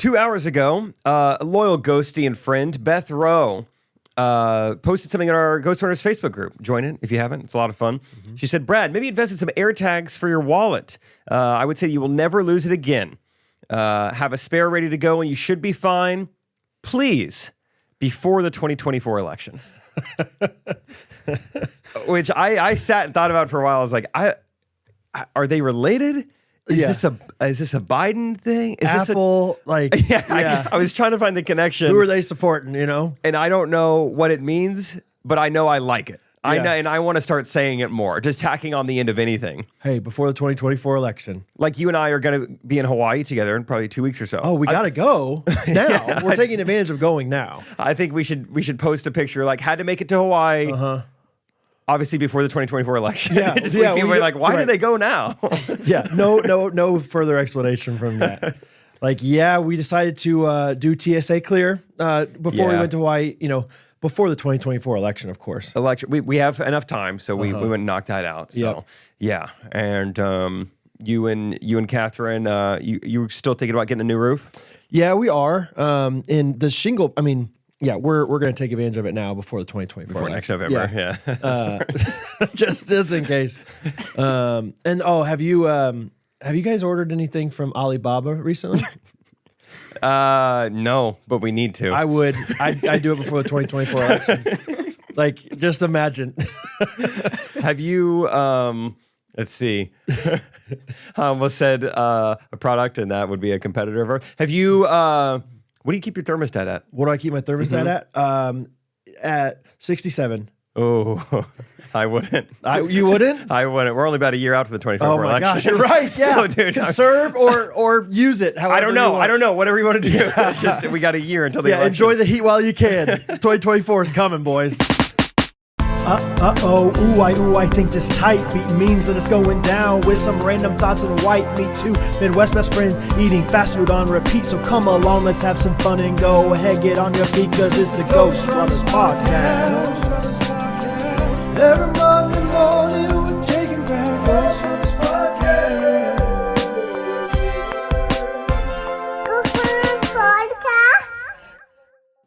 2 hours ago, a loyal ghosty and friend, Beth Rowe, posted something in our Ghostrunners Facebook group. Join it if you haven't. It's a lot of fun. Mm-hmm. She said, Brad, maybe invest in some AirTags for your wallet. I would say you will never lose it again. Have a spare ready to go and you should be fine. Please, before the 2024 election. Which I sat and thought about for a while. I was like, are they related? Is this a Biden thing? Is Apple, I was trying to find the connection. Who are they supporting, you know? And I don't know what it means, but I know I like it. I know, and I want to start saying it more, just tacking on the end of anything. Hey, before the 2024 election. Like you and I are going to be in Hawaii together in probably 2 weeks or so. Oh, we got to go now. Yeah, We're taking advantage of going now. I think we should post a picture, like, had to make it to Hawaii. Obviously before the 2024 election. Yeah. Just leave people like, why did they go now? Yeah, no further explanation from that. Like, we decided to do TSA clear before we went to Hawaii, before the 2024 election, of course. We have enough time, so we went and knocked that out. So and you and Catherine, you still thinking about getting a new roof? Yeah, we are. And the shingle, we're going to take advantage of it now before the 2024 before next November. Yeah, just in case. Have you guys ordered anything from Alibaba recently? No, but we need to. I would. I'd do it before the 2024 election. Like, just imagine. Have you? Let's see. I almost said a product, and that would be a competitor of ours. Have you? What do you keep your thermostat at? What do I keep my thermostat at? At 67. Oh, I wouldn't. You wouldn't? I wouldn't. We're only about a year out for the 2024 election. Oh my gosh, you're right. Yeah, so, dude, conserve or use it. I don't know. Whatever you want to do. Just we got a year until the election. Enjoy the heat while you can. 2024 is coming, boys. I think this tight beat means that it's going down with some random thoughts and white meat too. Midwest best friends eating fast food on repeat. So come along, let's have some fun and go ahead, get on your feet, cause it's the Ghostrunners podcast. Every Monday morning we're taking back Ghostrunners podcast.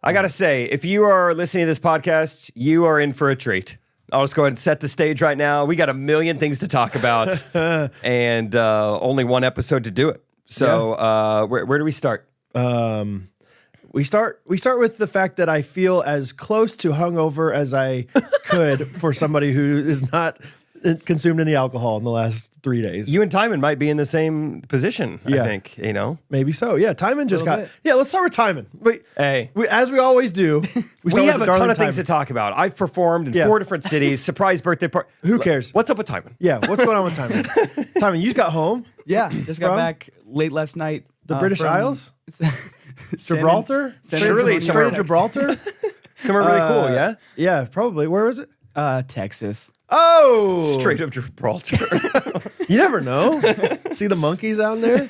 I gotta say, if you are listening to this podcast, you are in for a treat. I'll just go ahead and set the stage right now. We got a million things to talk about, and only one episode to do it. So, where do we start? We start with the fact that I feel as close to hungover as I could for somebody who is not consumed any alcohol in the last 3 days. You and Timon might be in the same position, I think, Maybe so. Yeah, Timon just got... Yeah, let's start with Timon. As we always do, we have a ton of things to talk about. I've performed in 4 different cities, surprise birthday party. Who cares? What's up with Timon? Yeah, what's going on with Timon? Timon, you just got home? Yeah, just got back late last night. The British Isles? Gibraltar? Surely straight to Gibraltar? Somewhere really cool, yeah? Yeah, probably. Where was it? Texas. Oh! Straight up Gibraltar. You never know. See the monkeys out there?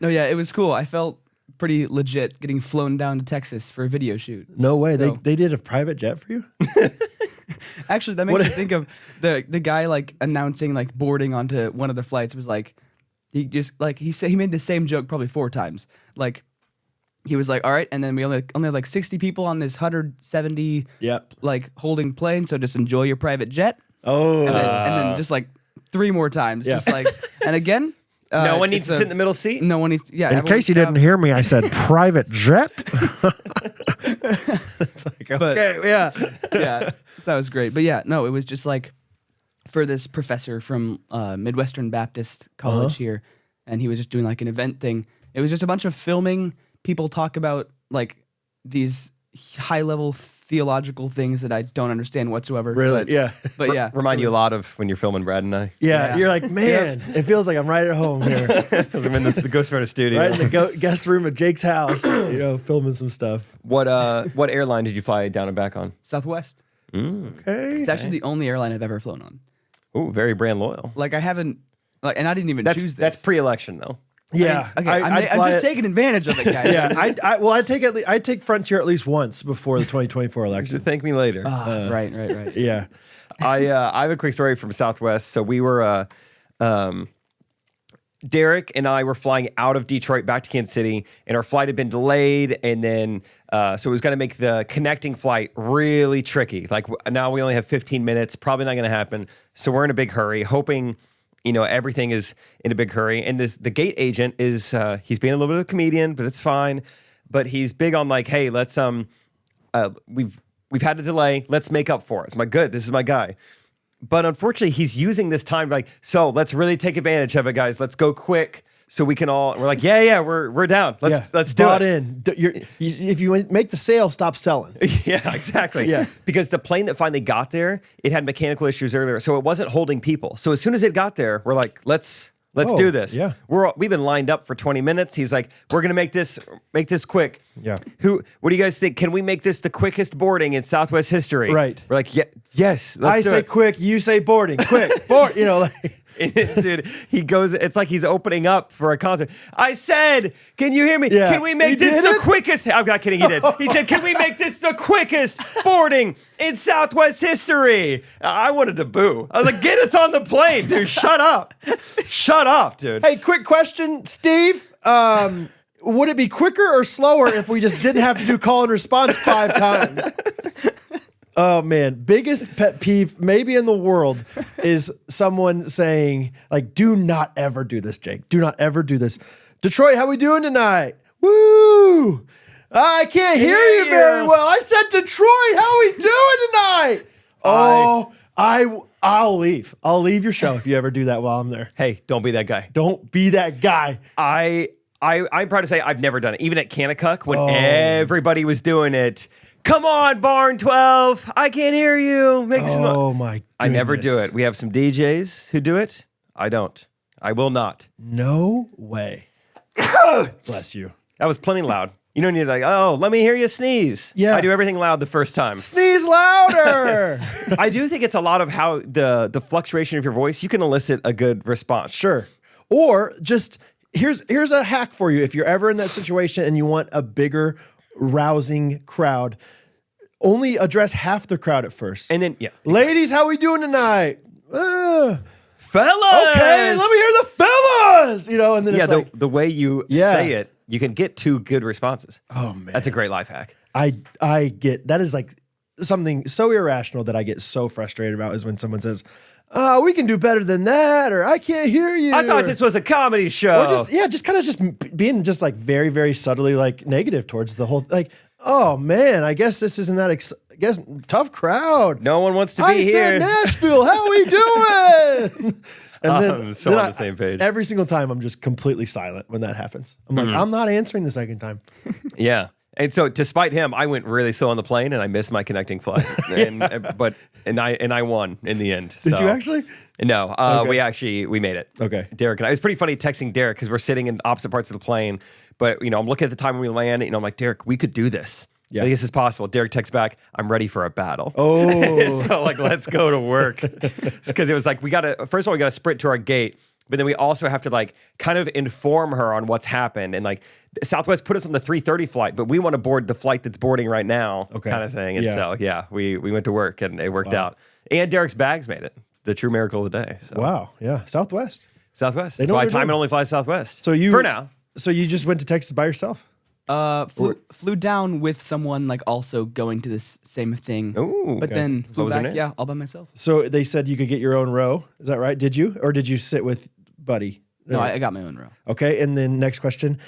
No, it was cool. I felt pretty legit getting flown down to Texas for a video shoot. No way. So, they did a private jet for you? Actually, that makes me think of the guy like announcing like boarding onto one of the flights was like, he made the same joke probably 4 times. Like, he was like, all right, and then we only have like 60 people on this 170 like holding plane, so just enjoy your private jet. Oh. And then just like 3 more times. Yeah. Just like, and again, no one needs to sit in the middle seat? No one needs, In case you didn't hear me, I said private jet. It's like, okay, yeah. Yeah, so that was great. But yeah, no, it was just like for this professor from Midwestern Baptist College here, and he was just doing like an event thing. It was just a bunch of filming people talk about like these high-level theological things that I don't understand whatsoever. Really? But yeah. Remind you a lot of when you're filming Brad and I. Yeah. You're like, man, it feels like I'm right at home here. Because I'm in the Ghostrunners studio. Right in the guest room at Jake's house, filming some stuff. What airline did you fly down and back on? Southwest. Okay. It's actually the only airline I've ever flown on. Ooh, very brand loyal. Like I haven't, and I didn't even choose this. That's pre-election though. Yeah, I mean, I'm just taking advantage of it, guys. Yeah, I take Frontier at least once before the 2024 election. Thank me later. Right. Yeah, I have a quick story from Southwest. So we were Derek and I were flying out of Detroit back to Kansas City, and our flight had been delayed, and then so it was going to make the connecting flight really tricky. Like now we only have 15 minutes, probably not going to happen. So we're in a big hurry, hoping everything is in a big hurry. And the gate agent is he's being a little bit of a comedian, but it's fine. But he's big on like, hey, let's we've had a delay, let's make up for it. I'm like, good, this is my guy. But unfortunately, he's using this time like, so let's really take advantage of it, guys. Let's go quick so we can all. We're like, yeah, we're down. Let's do Bought it. in. If you make the sale, stop selling. Yeah, exactly. Yeah. Because the plane that finally got there, it had mechanical issues earlier, so it wasn't holding people. So as soon as it got there, we're like, let's do this. Yeah. We've been lined up for 20 minutes. He's like, we're gonna make this quick. Yeah. What do you guys think? Can we make this the quickest boarding in Southwest history? Right. We're like, yes. I say quick, you say boarding. Quick, board. Dude, he goes, it's like he's opening up for a concert. I said, can you hear me? Yeah. Can we make this the quickest? I'm not kidding, he did. He said, can we make this the quickest boarding in Southwest history? I wanted to boo. I was like, get us on the plane, dude. Shut up. Shut up, dude. Hey, quick question, Steve. Would it be quicker or slower if we just didn't have to do call and response 5 times? Oh man, biggest pet peeve maybe in the world is someone saying like, "Do not ever do this, Jake. Do not ever do this." Detroit, how we doing tonight? Woo! I can't hear you very well. I said Detroit, how we doing tonight? I'll leave. I'll leave your show if you ever do that while I'm there. Hey, don't be that guy. Don't be that guy. I'm proud to say I've never done it. Even at Kanakuk, when everybody was doing it. Come on, Barn 12. I can't hear you. My goodness. I never do it. We have some DJs who do it. I don't. I will not. No way. Bless you. That was plenty loud. You don't need like, let me hear you sneeze. Yeah. I do everything loud the first time. Sneeze louder. I do think it's a lot of how the fluctuation of your voice, you can elicit a good response. Sure. Or just here's a hack for you. If you're ever in that situation and you want a bigger, rousing crowd, only address half the crowd at first. And then, ladies, how we doing tonight? Fellas! Okay, let me hear the fellas! And then it's like, the way you say it, you can get 2 good responses. Oh, man. That's a great life hack. I get, that is like something so irrational that I get so frustrated about is when someone says, we can do better than that, or I can't hear you. I thought this was a comedy show. Or just kind of being just like very, very subtly like negative towards the whole, like, oh man, I guess this isn't that, tough crowd. No one wants to be here. I said Nashville, how we doing? And then, I'm so on the same page. Every single time I'm just completely silent when that happens. I'm like, I'm not answering the second time. Yeah. And so, despite him, I went really slow on the plane, and I missed my connecting flight. And I won in the end. Did you actually? No, Okay. we made it. Okay. Derek and I. It was pretty funny texting Derek because we're sitting in opposite parts of the plane. But I'm looking at the time when we land. I'm like, Derek, we could do this. Yeah. Like, this is possible. Derek texts back, I'm ready for a battle. Oh. So like, let's go to work. Because it was like, we got to sprint to our gate. But then we also have to like kind of inform her on what's happened. And like Southwest put us on the 3:30 flight, but we want to board the flight that's boarding right now, kind of thing. And so, we went to work and it worked out. And Derek's bags made it. The true miracle of the day. So. Wow. Yeah. Southwest. That's why Timon only flies Southwest. So for now. So you just went to Texas by yourself? Flew down with someone like also going to this same thing. Ooh, but then flew back, all by myself. So they said you could get your own row. Is that right? Did you? Or did you sit with Buddy? No, I got my own row. Okay, and then next question.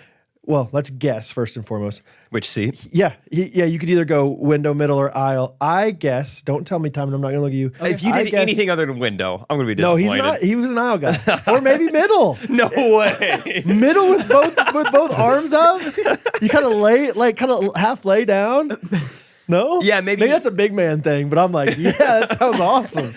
Well, let's guess first and foremost. Which seat? Yeah, you could either go window, middle, or aisle. I guess. Don't tell me, Timon. I'm not going to look at you. If you did anything other than window, I'm going to be disappointed. No, he's not. He was an aisle guy, or maybe middle. No way. Middle with both arms up. You kind of half lay down. No? Yeah, maybe that's a big man thing, but I'm like, yeah, that sounds awesome.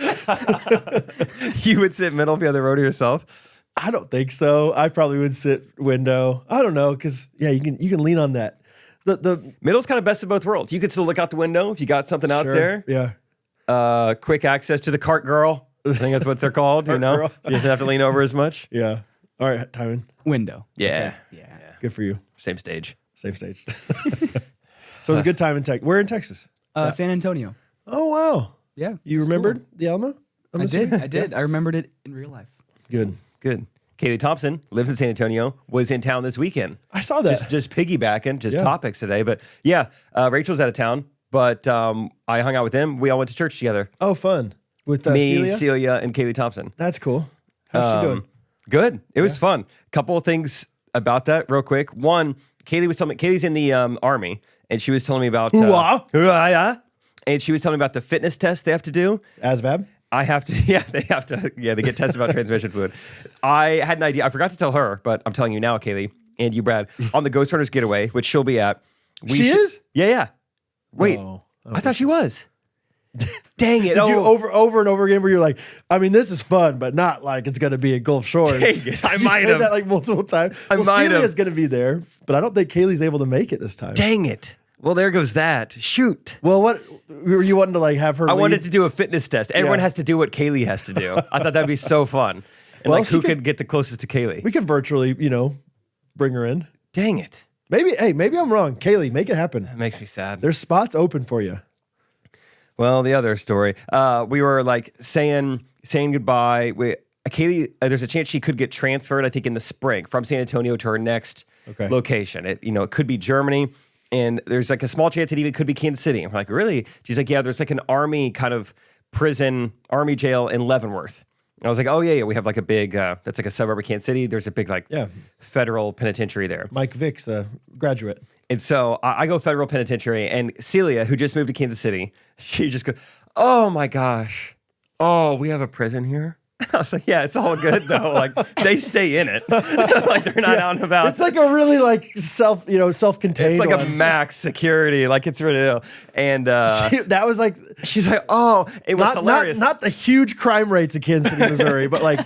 You would sit middle if you had the row to yourself? I don't think so. I probably would sit window. I don't know, because you can lean on that. The middle's kind of best of both worlds. You could still look out the window if you got something out there. Yeah. Quick access to the cart girl. I think that's what they're called. You Girl. just have to lean over as much. Yeah. All right, Timon. Window. Yeah. Okay. Yeah. Good for you. Same stage. Same stage. So it was a good time in Texas. We're in Texas. San Antonio. Oh wow. Yeah. You remembered the Alamo? I did. I remembered it in real life. Good. Good. Kaylee Thompson lives in San Antonio, was in town this weekend. I saw that. Just piggybacking, topics today. But yeah, Rachel's out of town, but I hung out with them. We all went to church together. Oh, fun. With me, Celia? and Kaylee Thompson. That's cool. How's she doing? Good. It was fun. Couple of things about that real quick. One, Kaylee's in the Army, and she was telling me about and she was telling me about the fitness test they have to do. ASVAB? I have to, they get tested about transmission fluid. I had an idea. I forgot to tell her, but I'm telling you now, Kaylee, and you, Brad, on the Ghostrunners getaway, which she'll be at. She is? Yeah. Wait, No, I thought she was. Dang it. Did you over and over again where you're like, I mean, this is fun, but not like it's going to be a Gulf Shore. Dang it. I Did might you say have. that like multiple times? Celia's going to be there, but I don't think Kaylee's able to make it this time. Dang it. Well, there goes that. Shoot. Well, what were you wanting to like have her I lead? wanted to do a fitness test. Everyone has to do what Kaylee has to do. I thought that'd be so fun. And Well, like, who could get the closest to Kaylee? We could virtually, bring her in. Dang it. Maybe I'm wrong. Kaylee, make it happen. That makes me sad. There's spots open for you. Well, the other story, we were like saying goodbye. Kaylee, there's a chance she could get transferred, I think, in the spring from San Antonio to her next location. It could be Germany, and there's like a small chance it even could be Kansas City. I'm like, really? She's like, yeah, there's like an Army kind of Army jail in Leavenworth. I was like, oh, yeah, we have like a big, that's like a suburb of Kansas City. There's a big federal penitentiary there. Mike Vick's a graduate. And so I go federal penitentiary, and Celia, who just moved to Kansas City, she just goes, oh my gosh, we have a prison here? I was like, yeah, it's all good though. Like they stay in it. Like they're not out and about. It's like a really like self-contained. It's like one. a max security. Like it's real. And that was like, she's like, oh, it was hilarious. Not the huge crime rates in Kansas City, Missouri, but like,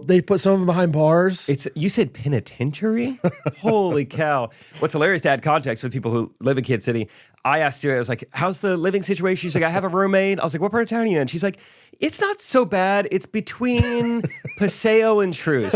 they put some of them behind bars. You said penitentiary? Holy cow. What's hilarious to add context with people who live in Kansas City, I asked her, I was like, how's the living situation? She's like, I have a roommate. I was like, what part of town are you in? She's like, it's not so bad. It's between Paseo and Troost.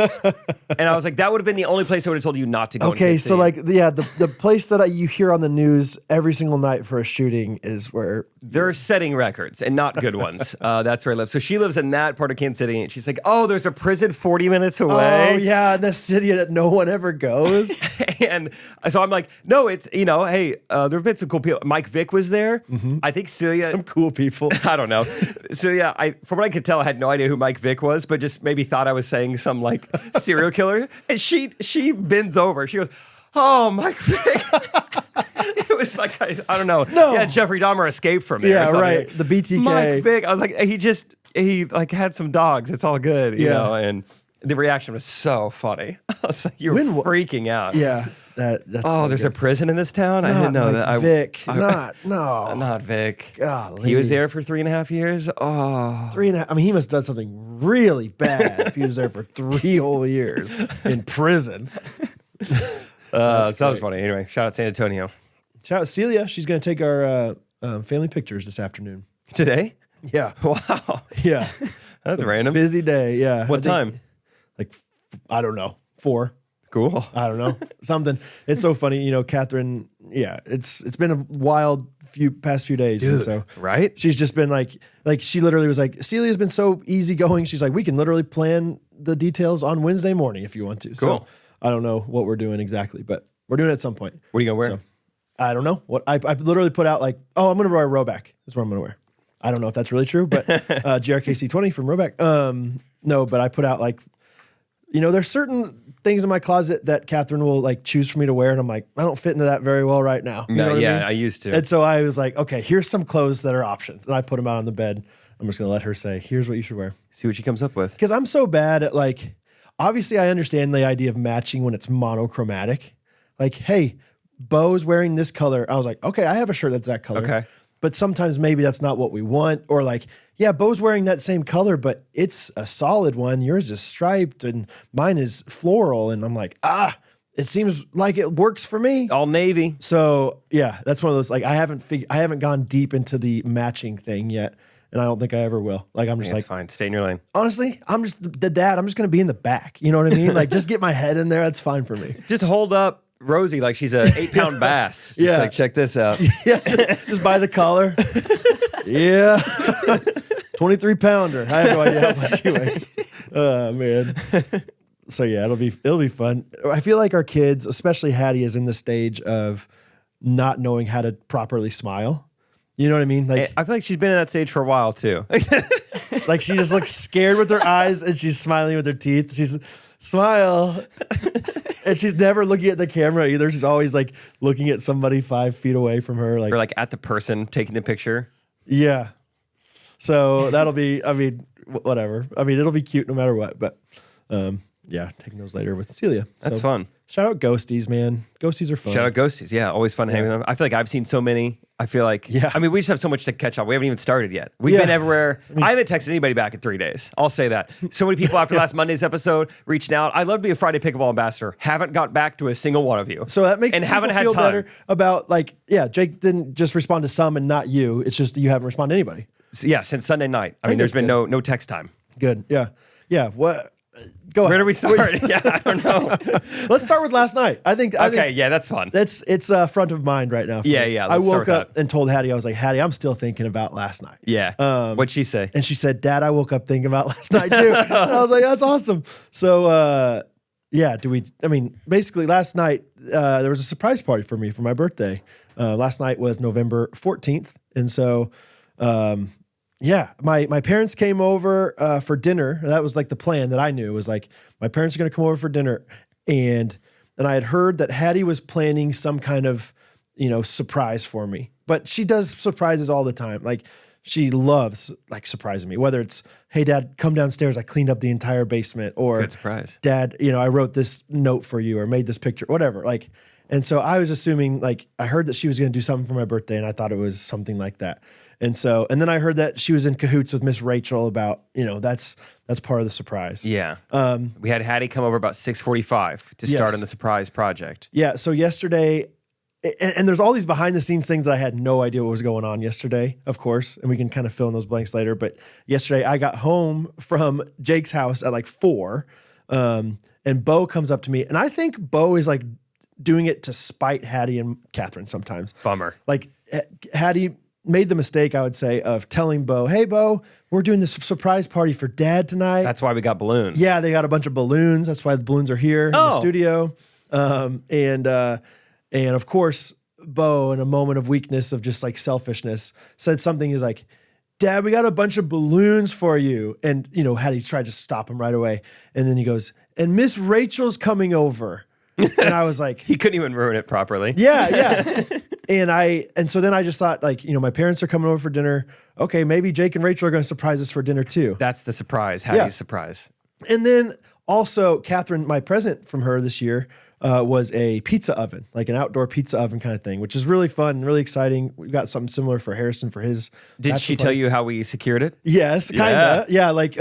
And I was like, that would have been the only place I would have told you not to go. Okay, so like, yeah, the place that you hear on the news every single night for a shooting is where they're setting records and not good ones. That's where I live. So she lives in that part of Kansas City, and she's like, oh, there's a prison 40 minutes away. Oh yeah, in the city that no one ever goes. And so I'm like, no, it's hey, there have been some cool people. Mike Vick was there. Mm-hmm. I think Celia. Some cool people. I don't know. Celia, from what I could tell, I had no idea who Mike Vick was, but just maybe thought I was saying some like serial killer. And she bends over. She goes, oh, Mike Vick. It was like, I don't know. No. Yeah, Jeffrey Dahmer escaped from there. Yeah, right. The BTK. Mike Vick. I was like, he like had some dogs. It's all good, you know. And the reaction was so funny. I was like, you were freaking out. Yeah. That's so there's good. a prison in this town? I didn't know that. Vic. Not Vic. Golly. He was there for 3.5 years? Oh. 3.5. I mean, he must have done something really bad if he was there for 3 whole years in prison. So that was funny. Anyway, shout out San Antonio. Shout out Celia. She's going to take our family pictures this afternoon. Today? Yeah. Wow. Yeah. That's random. Busy day. Yeah. What time? Like, I don't know. 4. Cool. I don't know. Something. It's so funny. Catherine, yeah, it's been a wild past few days. Dude, and so right? She's just been like she literally was like, Celia's been so easygoing. She's like, we can literally plan the details on Wednesday morning if you want to. Cool. So I don't know what we're doing exactly, but we're doing it at some point. What are you going to wear? So, I don't know. What I literally put out like, I'm going to wear a Rowback. That's what I'm going to wear. I don't know if that's really true, but GRKC20 from Rowback. No, but I put out like, there's certain things in my closet that Catherine will like choose for me to wear. And I'm like, I don't fit into that very well right now. You know what I mean? I used to. And so I was like, okay, here's some clothes that are options. And I put them out on the bed. I'm just going to let her say, here's what you should wear. See what she comes up with. Because I'm so bad at like, obviously I understand the idea of matching when it's monochromatic. Like, hey, Bo's wearing this color. I was like, okay, I have a shirt that's that color. Okay. But sometimes maybe that's not what we want. Or like, yeah, Bo's wearing that same color, but it's a solid one. Yours is striped and mine is floral. And I'm like, it seems like it works for me. All navy. So yeah, that's one of those, like I haven't gone deep into the matching thing yet. And I don't think I ever will. Like, I'm just like, fine. Stay in your lane. Honestly, I'm just the dad. I'm just going to be in the back. You know what I mean? Like, just get my head in there. That's fine for me. Just hold up Rosie like she's a 8-pound bass. Just like, check this out. Yeah, just by the collar. Yeah. 23-pounder. I have no idea how much she weighs. Oh man. So yeah, it'll be fun. I feel like our kids, especially Hattie, is in the stage of not knowing how to properly smile. You know what I mean? Like I feel like she's been in that stage for a while too. like she just looks scared with her eyes and she's smiling with her teeth. She's smile. And she's never looking at the camera either. She's always like looking at somebody 5 feet away from her. Or like at the person taking the picture. Yeah. So that'll be, I mean, whatever. I mean, it'll be cute no matter what. But yeah, taking those later with Celia. That's so, fun. Shout out Ghosties, man. Ghosties are fun. Shout out Ghosties. Yeah, always fun hanging with them. I feel like I've seen so many. I feel like, Yeah. I mean, we just have so much to catch up. We haven't even started yet. We've Yeah. been everywhere. I haven't texted anybody back in 3 days. I'll say that. So many people after last Monday's episode reached out. I'd love to be a Friday Pickleball ambassador. Haven't got back to a single one of you. So that makes and people haven't had feel time. better about like, yeah, Jake didn't just respond to some and not you. It's just that you haven't responded to anybody. Yeah, since Sunday night. I mean, think there's that's been no text time. Good. Yeah. Yeah. What? Go ahead. Where do we start? Yeah, I don't know. Let's start with last night. I think Yeah, that's fun. it's front of mind right now. for Yeah, me. yeah, I let's start woke with up that. and told Hattie, I was like, Hattie, I'm still thinking about last night. Yeah. What'd she say? And she said, Dad, I woke up thinking about last night too. And I was like, that's awesome. So yeah, basically last night there was a surprise party for me for my birthday. Last night was November 14th. And so yeah, my parents came over for dinner. That was like the plan that I knew was like, my parents are going to come over for dinner. And I had heard that Hattie was planning some kind of, surprise for me. But she does surprises all the time. Like she loves like surprising me, whether it's, hey Dad, come downstairs. I cleaned up the entire basement, or Good surprise. Dad, I wrote this note for you or made this picture, whatever. Like, and so I was assuming like, I heard that she was going to do something for my birthday and I thought it was something like that. And then I heard that she was in cahoots with Miss Rachel about, that's part of the surprise. Yeah. We had Hattie come over about 6:45 to Yes. start on the surprise project. Yeah. So yesterday, and there's all these behind the scenes things that I had no idea what was going on yesterday, of course, and we can kind of fill in those blanks later. But yesterday I got home from Jake's house at like 4, and Bo comes up to me, and I think Bo is like doing it to spite Hattie and Catherine sometimes. Bummer. Like Hattie made the mistake, I would say, of telling Bo, hey, Bo, we're doing this surprise party for Dad tonight. That's why we got balloons. Yeah, they got a bunch of balloons. That's why the balloons are here in the Oh. studio. And of course, Bo, in a moment of weakness, of just like selfishness, said something is like, Dad, we got a bunch of balloons for you. And, Hattie tried to stop him right away. And then he goes, and Miss Rachel's coming over. And I was like, He couldn't even ruin it properly. yeah. And so then I just thought like, my parents are coming over for dinner. Okay, maybe Jake and Rachel are going to surprise us for dinner too. That's the surprise. Hattie's Yeah. surprise. And then also Catherine, my present from her this year was a pizza oven, like an outdoor pizza oven kind of thing, which is really fun, really exciting. We've got something similar for Harrison for his. Did she tell you how we secured it? Yes, kind of. Yeah, like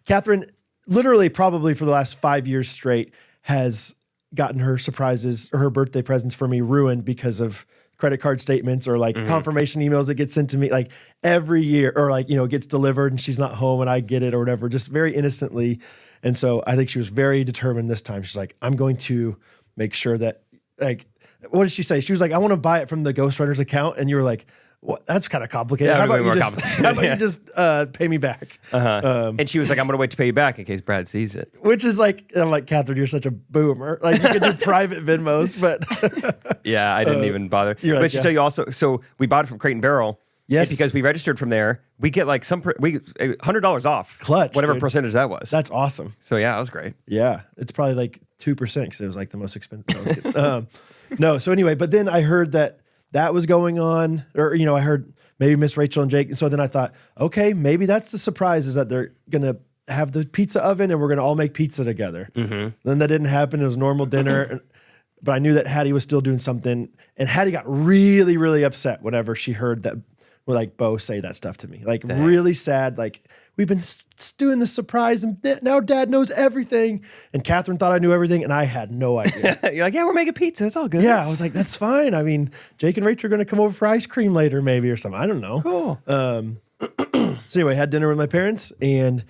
Catherine literally probably for the last 5 years straight has gotten her surprises or her birthday presents for me ruined because of credit card statements or like confirmation emails that get sent to me like every year, or like, it gets delivered and she's not home and I get it or whatever, just very innocently. And so I think she was very determined this time. She's like, I'm going to make sure that, like, what did she say? She was like, I want to buy it from the Ghostrunners account. And you were like, well, that's kind of complicated. Yeah, how about it'd be you more just, complicated. how about Yeah. you just pay me back? And she was like, I'm going to wait to pay you back in case Brad sees it. Which is like, I'm like, Catherine, you're such a boomer. Like you can do private Venmos, but Yeah, I didn't even bother. you're But like, she yeah. tell you also, so we bought it from Crate and Barrel. Yes. And because we registered from there, we get like $100 off. Clutch, Whatever dude. percentage that was. that's awesome. So yeah, that was great. Yeah, it's probably like 2% because it was like the most expensive. No, so anyway, but then I heard that was going on, or I heard maybe Miss Rachel and Jake, and so then I thought, okay, maybe that's the surprise is that they're gonna have the pizza oven and we're gonna all make pizza together. Then that didn't happen. It was normal dinner, but I knew that Hattie was still doing something, and Hattie got really, really upset whenever she heard that. Like Bo say that stuff to me, like really sad. Like we've been doing this surprise, and now Dad knows everything. And Catherine thought I knew everything, and I had no idea. You're like, yeah, we're making pizza. It's all good. Yeah, I was like, that's fine. I mean, Jake and Rachel are going to come over for ice cream later, maybe or something. I don't know. Cool. So anyway, I had dinner with my parents, and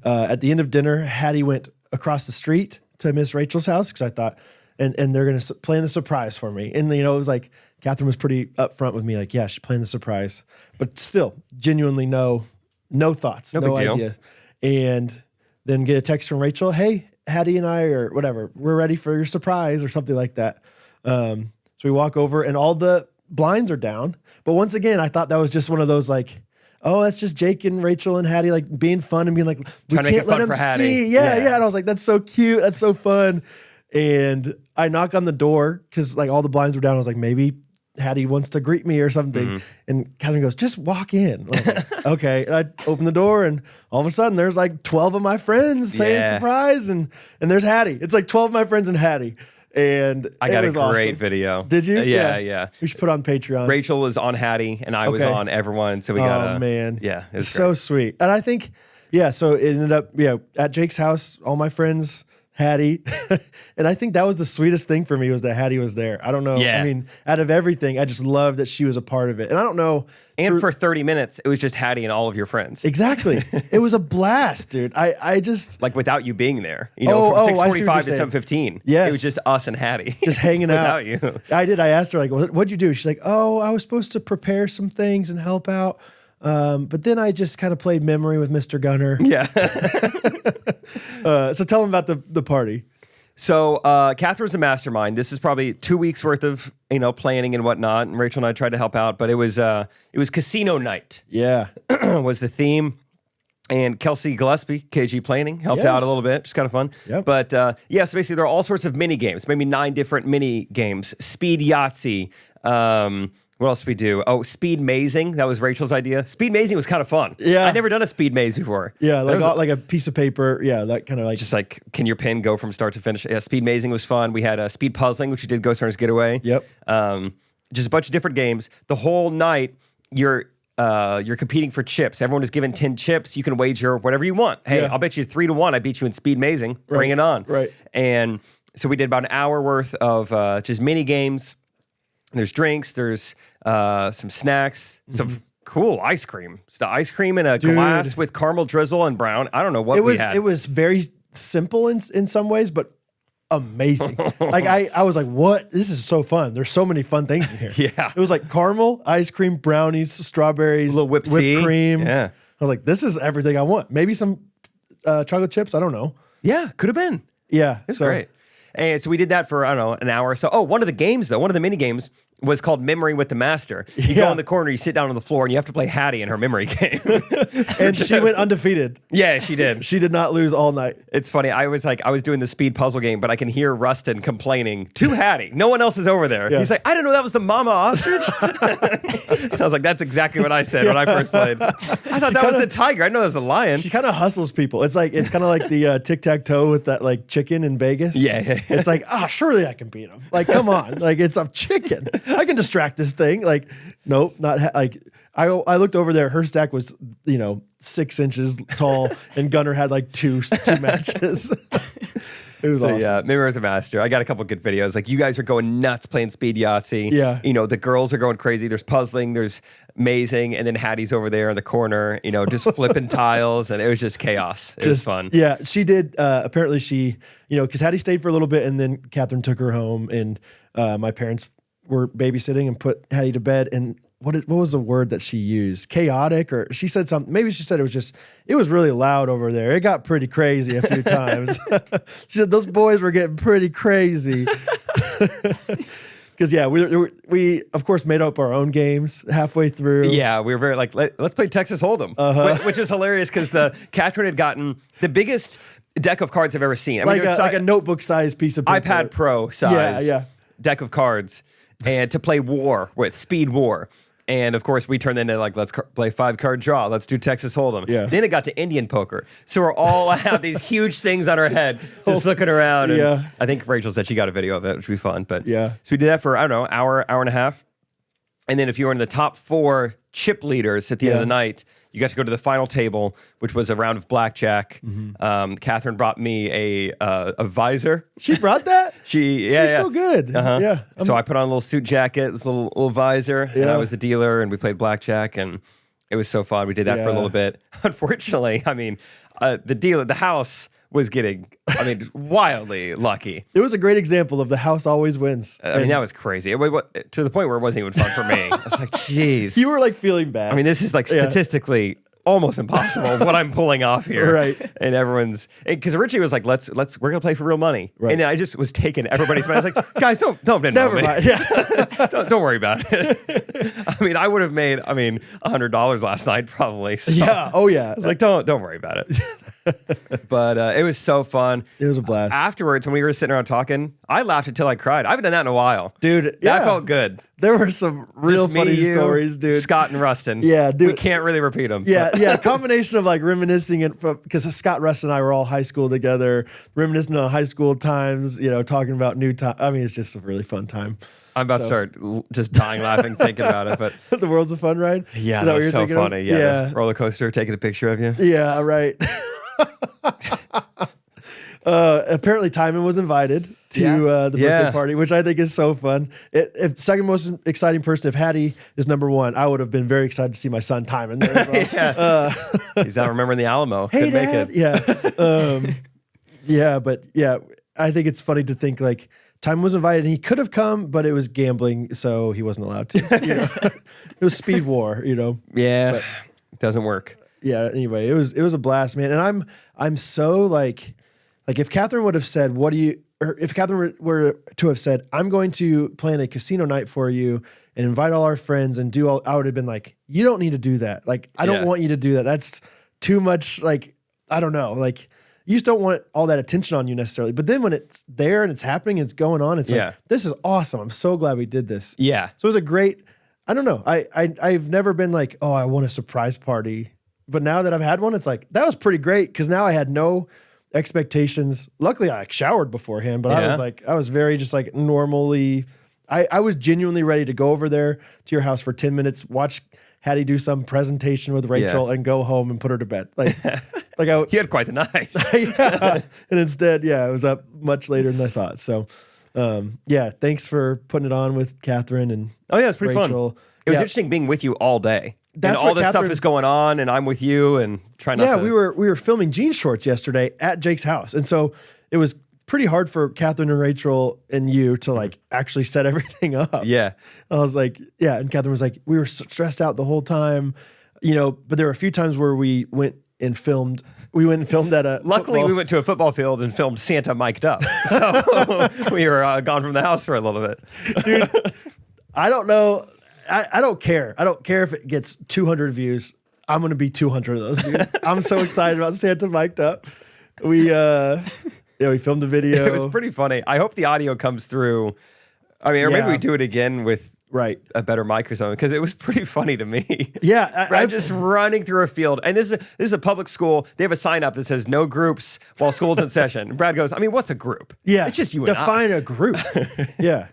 at the end of dinner, Hattie went across the street to Miss Rachel's house because I thought, and they're going to plan the surprise for me. And it was like Catherine was pretty upfront with me, like, yeah, she's planning the surprise, but still, genuinely no thoughts, No no big deal. ideas. And then get a text from Rachel, hey, Hattie and I, or whatever, we're ready for your surprise or something like that. So we walk over and all the blinds are down. But once again, I thought that was just one of those like, oh, that's just Jake and Rachel and Hattie like being fun and being like, we Trying to make can't it let fun them for Hattie. see. Yeah. And I was like, that's so cute. That's so fun. And I knock on the door because like all the blinds were down. I was like, maybe Hattie wants to greet me or something. And Catherine goes, just walk in. I was like, okay. And I open the door and all of a sudden there's like 12 of my friends saying surprise. And there's Hattie. It's like 12 of my friends and Hattie. And I got a great awesome. video. Did you? Yeah. We should put it on Patreon. Rachel was on Hattie and I was on everyone. So we got man. Yeah. It was so great. sweet. And I think, so it ended up, at Jake's house, all my friends, Hattie. And I think that was the sweetest thing for me was that Hattie was there. I don't know. Yeah. I mean, out of everything, I just love that she was a part of it. And I don't know. And for 30 minutes, it was just Hattie and all of your friends. Exactly. It was a blast, dude. I just. Like without you being there. You know, from 6:45 to 7:15. Yes. It was just us and Hattie. Just hanging out. Without you. I did. I asked her, like, what'd you do? She's like, oh, I was supposed to prepare some things and help out. But then I just kind of played memory with Mr. Gunner. Yeah. So tell him about the party. So Catherine's a mastermind. This is probably 2 weeks worth of planning and whatnot. And Rachel and I tried to help out, but it was casino night. Yeah. Was the theme. And Kelsey Gillespie, KG Planning, helped out a little bit. Just kind of fun. Yep. But so basically there are all sorts of mini games, maybe 9 different mini games. Speed Yahtzee. What else did we do? Oh, Speed Mazing. That was Rachel's idea. Speed Mazing was kind of fun. Yeah. I'd never done a Speed Maze before. Yeah, like a piece of paper. Yeah, that kind of like. Just like, can your pin go from start to finish? Yeah, Speed Mazing was fun. We had Speed Puzzling, which we did Ghostrunners Getaway. Yep. Just a bunch of different games. The whole night, you're competing for chips. Everyone is given 10 chips. You can wager whatever you want. Hey, I'll bet you 3 to 1. I beat you in Speed Mazing. Bring it on. Right. And so we did about an hour worth of just mini games. There's drinks. There's some snacks. Some cool ice cream. It's the ice cream in a glass with caramel drizzle and brown. I don't know what we had. It was very simple in some ways, but amazing. Like I was like, what? This is so fun. There's so many fun things in here. Yeah. It was like caramel, ice cream, brownies, strawberries, a little whipped cream. Yeah. I was like, this is everything I want. Maybe some chocolate chips. I don't know. Yeah, could have been. Yeah. It's great. And so we did that for, I don't know, an hour or so. Oh, one of the games, though, one of the mini games was called Memory with the Master. You go in the corner, you sit down on the floor, and you have to play Hattie in her memory game. And she went undefeated. Yeah, she did. She did not lose all night. It's funny. I was doing the speed puzzle game, but I can hear Rustin complaining to Hattie. No one else is over there. Yeah. He's like, I didn't know that was the mama ostrich. I was like, that's exactly what I said when I first played. I thought that was the tiger. I know that was the lion. She kind of hustles people. It's kind of like the tic-tac-toe with that like chicken in Vegas. Yeah. It's like, surely I can beat him. Like, come on. Like, it's a chicken. I can distract this thing. Like, nope, not like. I looked over there. Her stack was 6 inches tall, and Gunner had like two matches. It was awesome. Yeah, maybe with the master. I got a couple good videos. Like you guys are going nuts playing Speed Yahtzee. Yeah. The girls are going crazy. There's puzzling, there's mazing, and then Hattie's over there in the corner, just flipping tiles, and it was just chaos. It was fun. Yeah, she did. Apparently she, because Hattie stayed for a little bit, and then Catherine took her home, and my parents were babysitting and put Hattie to bed, and what was the word that she used? Chaotic, or she said something. Maybe she said it was really loud over there. It got pretty crazy a few times. She said those boys were getting pretty crazy. Because we of course made up our own games halfway through. Yeah, we were very like let's play Texas Hold'em, which is hilarious because Catherine had gotten the biggest deck of cards I've ever seen. I mean, like a notebook size piece of paper. iPad Pro size deck of cards, and to play Speed War. And of course, we turned into let's play 5-card draw. Let's do Texas Hold'em. Yeah. Then it got to Indian poker. So we're all have these huge things on our head, just looking around. And I think Rachel said she got a video of it, which would be fun. But so we did that for, I don't know, hour and a half. And then if you were in the top 4 chip leaders at the end of the night, you got to go to the final table, which was a round of blackjack. Catherine brought me a visor. She brought that? She's so good. Yeah. So I put on a little suit jacket, this little visor, and I was the dealer, and we played blackjack, and it was so fun. We did that for a little bit. Unfortunately, I mean, the house was getting, wildly lucky. It was a great example of the house always wins. I mean, that was crazy. To the point where it wasn't even fun for me. I was like, geez. You were like feeling bad. I mean, this is like statistically almost impossible what I'm pulling off here. Right. And everyone's, because Richie was like, we're going to play for real money. Right. And then I just was taking everybody's money. I was like, guys, don't Venmo Never me. mind. Yeah. don't worry about it. I mean, I would have made, $100 last night probably. So Yeah. Oh yeah. I was like, don't worry about it. But it was so fun. It was a blast. Afterwards, when we were sitting around talking, I laughed until I cried. I haven't done that in a while. Dude, That felt good. There were some real Just me, funny you, stories, dude. Scott and Rustin. Yeah, dude. We can't really repeat them. Yeah, yeah. Combination of like reminiscing and because Scott, Russ, and I were all high school together, reminiscing on high school times. Talking about new time. I mean, it's just a really fun time. I'm about to start just dying laughing thinking about it. But The world's a fun ride. yeah, Is that what was you're so thinking of? funny. Yeah, the roller coaster, taking a picture of you. Yeah, right. Apparently, Timon was invited to the birthday party, which I think is so fun. If second most exciting person, if Hattie is number one, I would have been very excited to see my son Timon there as well. He's out remembering the Alamo. Hey, Couldn't make Dad. it. Yeah. But I think it's funny to think like Timon was invited and he could have come, but it was gambling, so he wasn't allowed to. It was speed war, Yeah, it doesn't work. Yeah. Anyway, it was a blast, man. And I'm so like if Catherine would have said, or if Catherine were to have said, I'm going to plan a casino night for you and invite all our friends and I would have been like, you don't need to do that. Like, I don't want you to do that. That's too much. Like, I don't know. Like, you just don't want all that attention on you necessarily. But then when it's there and it's happening, it's going on. It's like, this is awesome. I'm so glad we did this. Yeah. So it was a great, I don't know. I've never been like, oh, I want a surprise party. But now that I've had one, it's like, that was pretty great. Cause now I had no expectations. Luckily I showered beforehand, but I was very just like normally, I was genuinely ready to go over there to your house for 10 minutes, watch Hattie do some presentation with Rachel and go home and put her to bed. Like You had quite the night. Yeah. And instead, I was up much later than I thought. So, thanks for putting it on with Catherine and It's pretty Rachel. fun. It was interesting being with you all day. That's and all what this stuff Catherine- is going on, and I'm with you, and trying not to. we were filming jean shorts yesterday at Jake's house, and so it was pretty hard for Catherine and Rachel and you to like actually set everything up. Yeah, I was like, and Catherine was like, we were stressed out the whole time, But there were a few times where we went and filmed. We went and filmed at a. Luckily, we went to a football field and filmed Santa mic'd up, so we were gone from the house for a little bit. Dude, I don't know. I don't care. I don't care if it gets 200 views. I'm going to be 200 of those views. I'm so excited about Santa mic'd up. We filmed a video. It was pretty funny. I hope the audio comes through. I mean, or maybe we do it again with a better mic or something, because it was pretty funny to me. Yeah. I'm just running through a field. And this is a public school. They have a sign up that says no groups while school's in session. And Brad goes, I mean, what's a group? Yeah. It's just you and I. Define a group. Yeah.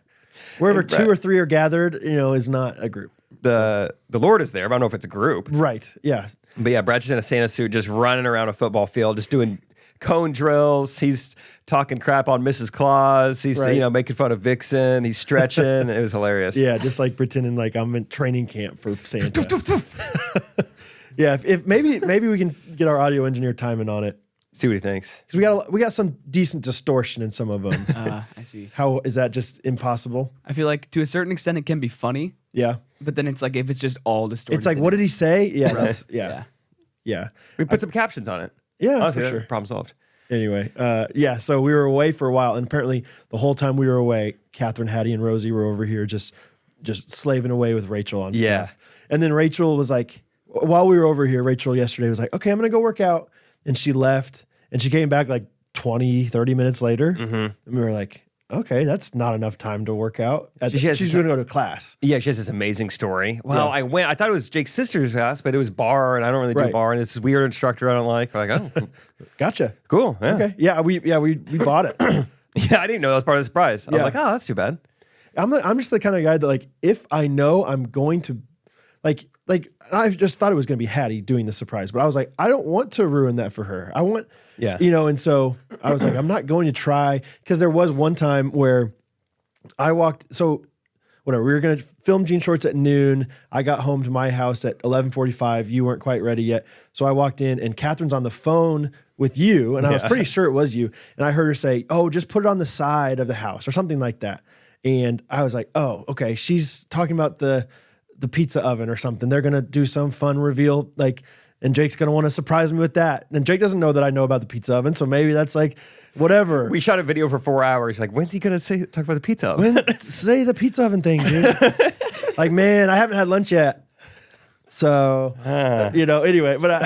Wherever two or three are gathered, is not a group. The Lord is there, but I don't know if it's a group. Right. Yeah. But yeah, Brad's just in a Santa suit, just running around a football field, just doing cone drills. He's talking crap on Mrs. Claus. He's making fun of Vixen. He's stretching. It was hilarious. Yeah, just like pretending like I'm in training camp for Santa. Yeah, if maybe we can get our audio engineer Timon on it. See what he thinks. Because we got some decent distortion in some of them. I see. How is that just impossible? I feel like to a certain extent it can be funny, Yeah. but then it's like if it's just all distorted. It's like, what did he say? Yeah, that's Yeah. yeah. We put some captions on it. Yeah, Honestly, for sure. problem solved. Anyway, so we were away for a while, and apparently the whole time we were away, Catherine, Hattie, and Rosie were over here just slaving away with Rachel on stuff. And then Rachel was like, while we were over here, Rachel yesterday was like, okay, I'm going to go work out. And she left, and she came back like 20, 30 minutes later. Mm-hmm. And we were like, okay, that's not enough time to work out. She's going to go to class. Yeah, she has this amazing story. Well, I thought it was Jake's sister's class, but it was bar, and I don't really do bar. And this weird instructor I don't like. I'm like, oh, gotcha. Cool. Yeah. Okay. Yeah, we bought it. Yeah, I didn't know that was part of the surprise. I was like, oh, that's too bad. I'm just the kind of guy that like, if I know I'm going to like I just thought it was going to be Hattie doing the surprise, but I was like, I don't want to ruin that for her. I want, and so I was like, I'm not going to try, because there was one time where I walked, so whatever, we were going to film jean shorts at noon. I got home to my house at 11:45. You weren't quite ready yet. So I walked in and Catherine's on the phone with you, and I was pretty sure it was you. And I heard her say, oh, just put it on the side of the house or something like that. And I was like, oh, okay. She's talking about the pizza oven or something. They're going to do some fun reveal. Like, and Jake's going to want to surprise me with that. And Jake doesn't know that I know about the pizza oven, so maybe that's like whatever. We shot a video for 4 hours. Like, when's he gonna talk about the pizza oven? Say the pizza oven thing, dude. Like, man, I haven't had lunch yet. So, anyway, but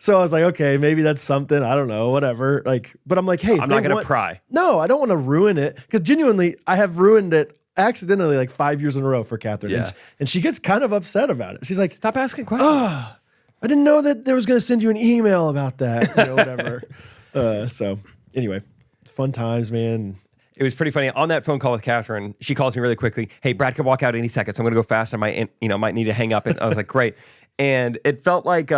so I was like, okay, maybe that's something. I don't know, whatever. Like, but I'm like, hey, I'm not going to pry. No, I don't want to ruin it because genuinely, I have ruined it accidentally like 5 years in a row for Catherine. Yeah. And she gets kind of upset about it. She's like, stop asking questions. I didn't know that there was going to send you an email about that, whatever. So anyway, fun times, man. It was pretty funny. On that phone call with Catherine, she calls me really quickly. Hey, Brad could walk out any second, so I'm going to go fast. I might need to hang up. And I was like, great. And it felt like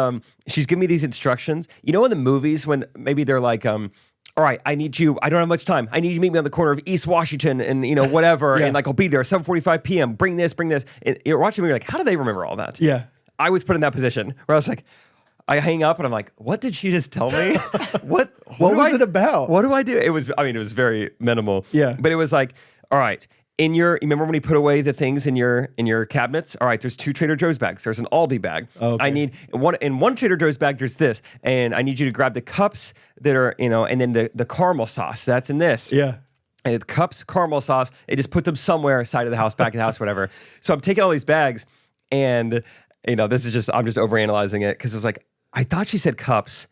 she's giving me these instructions. You know, in the movies when maybe they're like, all right, I need you. I don't have much time. I need you to meet me on the corner of East Washington and whatever. Yeah. And like I'll be there 7:45 p.m. Bring this. And you're watching me. You're like, how do they remember all that? Yeah. I was put in that position where I was like, I hang up and I'm like, what did she just tell me? What was it about? What do I do? It was very minimal. Yeah. But it was like, all right, you remember when you put away the things in your cabinets? All right, there's 2 Trader Joe's bags. There's an Aldi bag. Oh, okay. I need one Trader Joe's bag, there's this. And I need you to grab the cups that are, and then the caramel sauce. That's in this. Yeah. And the cups, caramel sauce, and just put them somewhere side of the house, back of the house, whatever. So I'm taking all these bags and this is I'm just overanalyzing it because it was like, I thought she said cups,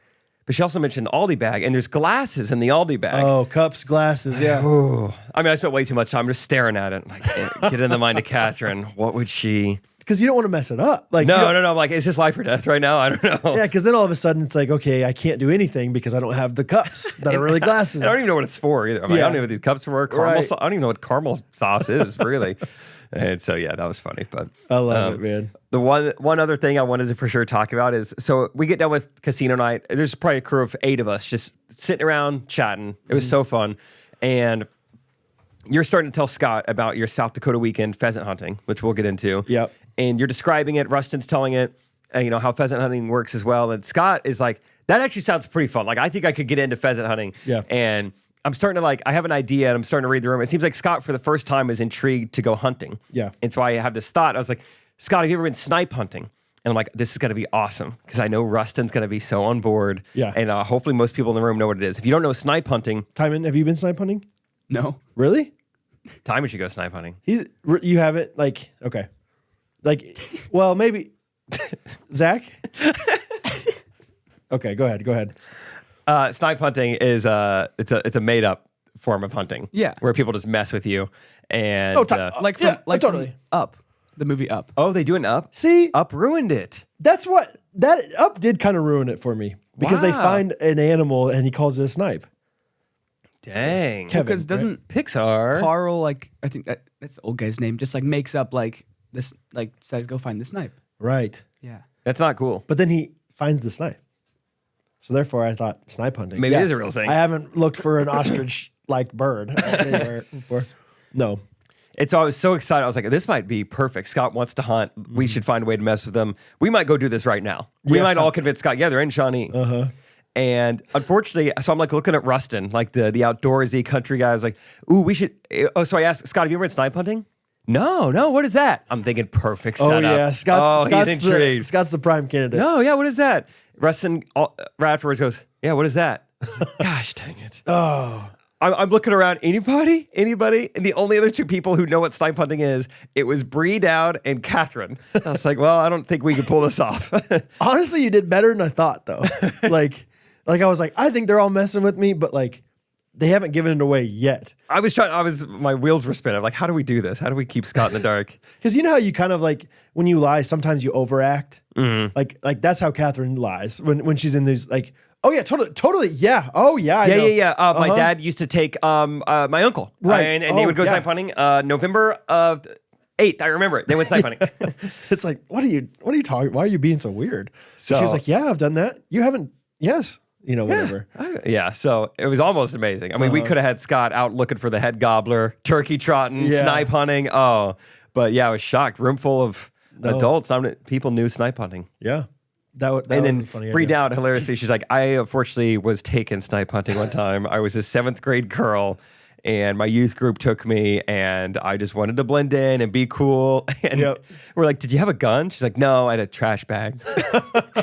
but she also mentioned Aldi bag, and there's glasses in the Aldi bag. Oh, cups, glasses, yeah. Ooh. I mean, I spent way too much time just staring at it. Like, get in the mind of Catherine. What would she? Because you don't want to mess it up. Like, no. I'm like, is this life or death right now? I don't know. Yeah, because then all of a sudden it's like, okay, I can't do anything because I don't have the cups that are really glasses. I don't even know what it's for either. I'm like, I don't know what these cups are for. Caramel Right. I don't even know what caramel sauce is, really. And so, yeah, that was funny. But I love it, man. The one other thing I wanted to for sure talk about is, so we get done with casino night. There's probably a crew of 8 of us just sitting around chatting. It was so fun. And you're starting to tell Scott about your South Dakota weekend pheasant hunting, which we'll get into. Yep. And you're describing it. Rustin's telling it, how pheasant hunting works as well. And Scott is like, that actually sounds pretty fun. Like, I think I could get into pheasant hunting. Yeah. And I'm starting to I have an idea and I'm starting to read the room. It seems like Scott for the first time is intrigued to go hunting. Yeah. And so I have this thought. I was like, Scott, have you ever been snipe hunting? And I'm like, this is going to be awesome because I know Rustin's going to be so on board. Yeah. And hopefully most people in the room know what it is. If you don't know snipe hunting, Timon, have you been snipe hunting? No. Really? Timon should go snipe hunting. You haven't? Like, okay. Like, well, maybe. Zach? Okay, go ahead. Snipe hunting is it's a made up form of hunting. Yeah. Where people just mess with you. And Totally. From Up, the movie Up. oh, they do an Up? See? Up ruined it. That Up did kind of ruin it for me because they Wow. find an animal and he calls it a snipe. Dang. Kevin, Because doesn't Pixar. Carl, I think that's the old guy's name, just makes up this, says go find the snipe. Right. Yeah. That's not cool. But then he finds the snipe. So therefore I thought snipe hunting. Maybe it is a real thing. I haven't looked for an ostrich like bird anywhere before. No. And so I was so excited. I was like, this might be perfect. Scott wants to hunt. We should find a way to mess with them. We might go do this right now. We Yeah. might all convince Scott, yeah, they're in Shawnee. Uh-huh. And unfortunately, so I'm looking at Rustin, the outdoorsy country guy. I was like, ooh, we should. Oh, so I asked Scott, have you ever been snipe hunting? No, what is that? I'm thinking perfect setup. Oh yeah, Scott's he's intrigued. Scott's the prime candidate. No, yeah, what is that? Rustin Radford goes, yeah, what is that? Gosh dang it. Oh. I'm looking around. Anybody? And the only other 2 people who know what snipe hunting is, it was Bree Dowd and Catherine. I was like, well, I don't think we can pull this off. Honestly, you did better than I thought though. like I was like, I think they're all messing with me, but they haven't given it away yet. My wheels were spinning. I'm like, how do we do this? How do we keep Scott in the dark? Because you know how you kind of when you lie, sometimes you overact. Mm-hmm. Like that's how Catherine lies when she's in these oh yeah, totally, yeah, oh yeah, I know. Yeah. My dad used to take my uncle, Right. and they would go yeah. snipe hunting. November of 8th, I remember it. They went snipe hunting. It's like, what are you talking? Why are you being so weird? So- she was like, yeah, I've done that. You haven't? Yes, whatever. Yeah, so it was almost amazing. I mean, we could have had Scott out looking for the head gobbler, turkey trotting, Yeah. snipe hunting. Oh, but yeah, I was shocked. Room full of adults. People knew snipe hunting. Yeah, that And was then a funny Bree idea. Dowd, hilariously, she's like, I unfortunately was taken snipe hunting one time. I was a 7th grade girl, and my youth group took me, and I just wanted to blend in and be cool. And we're like, "Did you have a gun?" She's like, "No, I had a trash bag."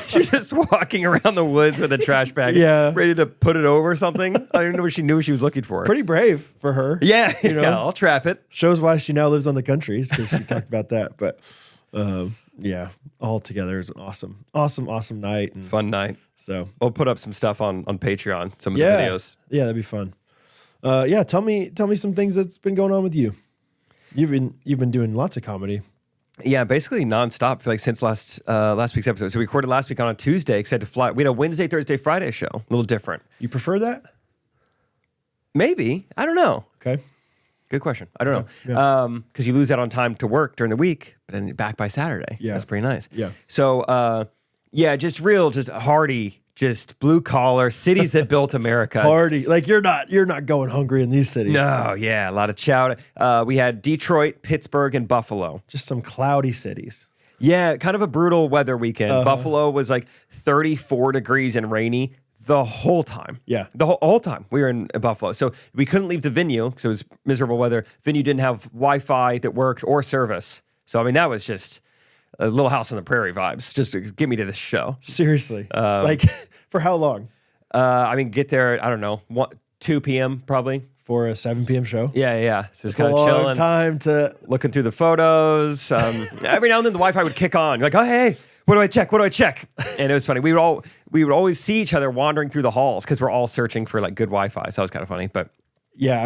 She's just walking around the woods with a trash bag, ready to put it over something. I don't even know what she knew she was looking for. Pretty brave for her. Yeah, I'll trap it. Shows why she now lives on the countries, because she talked about that. But all together is an awesome night. And fun night. So we'll put up some stuff on Patreon, some of the videos. Yeah, that'd be fun. Tell me some things that's been going on with you. You've been doing lots of comedy. Yeah, basically nonstop for like since last week's episode. So we recorded last week on a Tuesday, except to fly. We had a Wednesday, Thursday, Friday show. A little different. You prefer that? Maybe. I don't know. Okay. Good question. I don't know. Because you lose out on time to work during the week, but then back by Saturday. Yeah. That's pretty nice. Yeah. So, just hardy, just blue collar cities that built America. Hardy. Like you're not going hungry in these cities. No, yeah, a lot of chowder. We had Detroit, Pittsburgh, and Buffalo. Just some cloudy cities. Yeah, kind of a brutal weather weekend. Buffalo was like 34 degrees and rainy the whole time. Yeah. The whole time we were in Buffalo. So we couldn't leave the venue because it was miserable weather. Venue didn't have Wi-Fi that worked or service. So, I mean, that was just a Little House on the Prairie vibes. Just to get me to this show. Seriously. Like, for how long? Get there, I don't know, 2 p.m. probably. For a 7 p.m. show? Yeah. So it's kind of chilling. Time to looking through the photos. Every now and then the Wi-Fi would kick on. You're like, oh, hey, what do I check? And it was funny. We would always see each other wandering through the halls because we're all searching for like good Wi-Fi. So that was kind of funny. But yeah,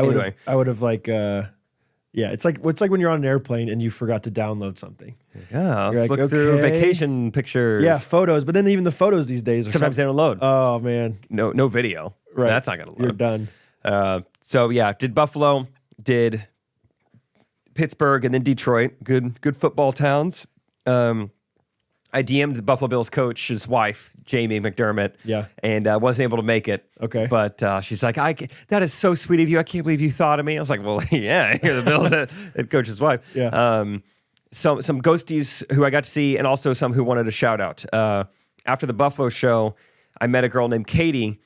I would have like, it's like when you're on an airplane and you forgot to download something. Yeah, let's look through vacation pictures. Yeah, photos. But then even the photos these days are sometimes they don't load. Oh man, no video. Right, that's not gonna load. You're done. Did Buffalo, did Pittsburgh, and then Detroit. Good football towns. I DM'd the Buffalo Bills coach's wife, Jamie McDermott. Yeah. And wasn't able to make it. Okay. But she's like, that is so sweet of you. I can't believe you thought of me. I was like, well, yeah, you're the Bills head coach's wife. Yeah. Some ghosties who I got to see, and also some who wanted a shout out. After the Buffalo show, I met a girl named Katie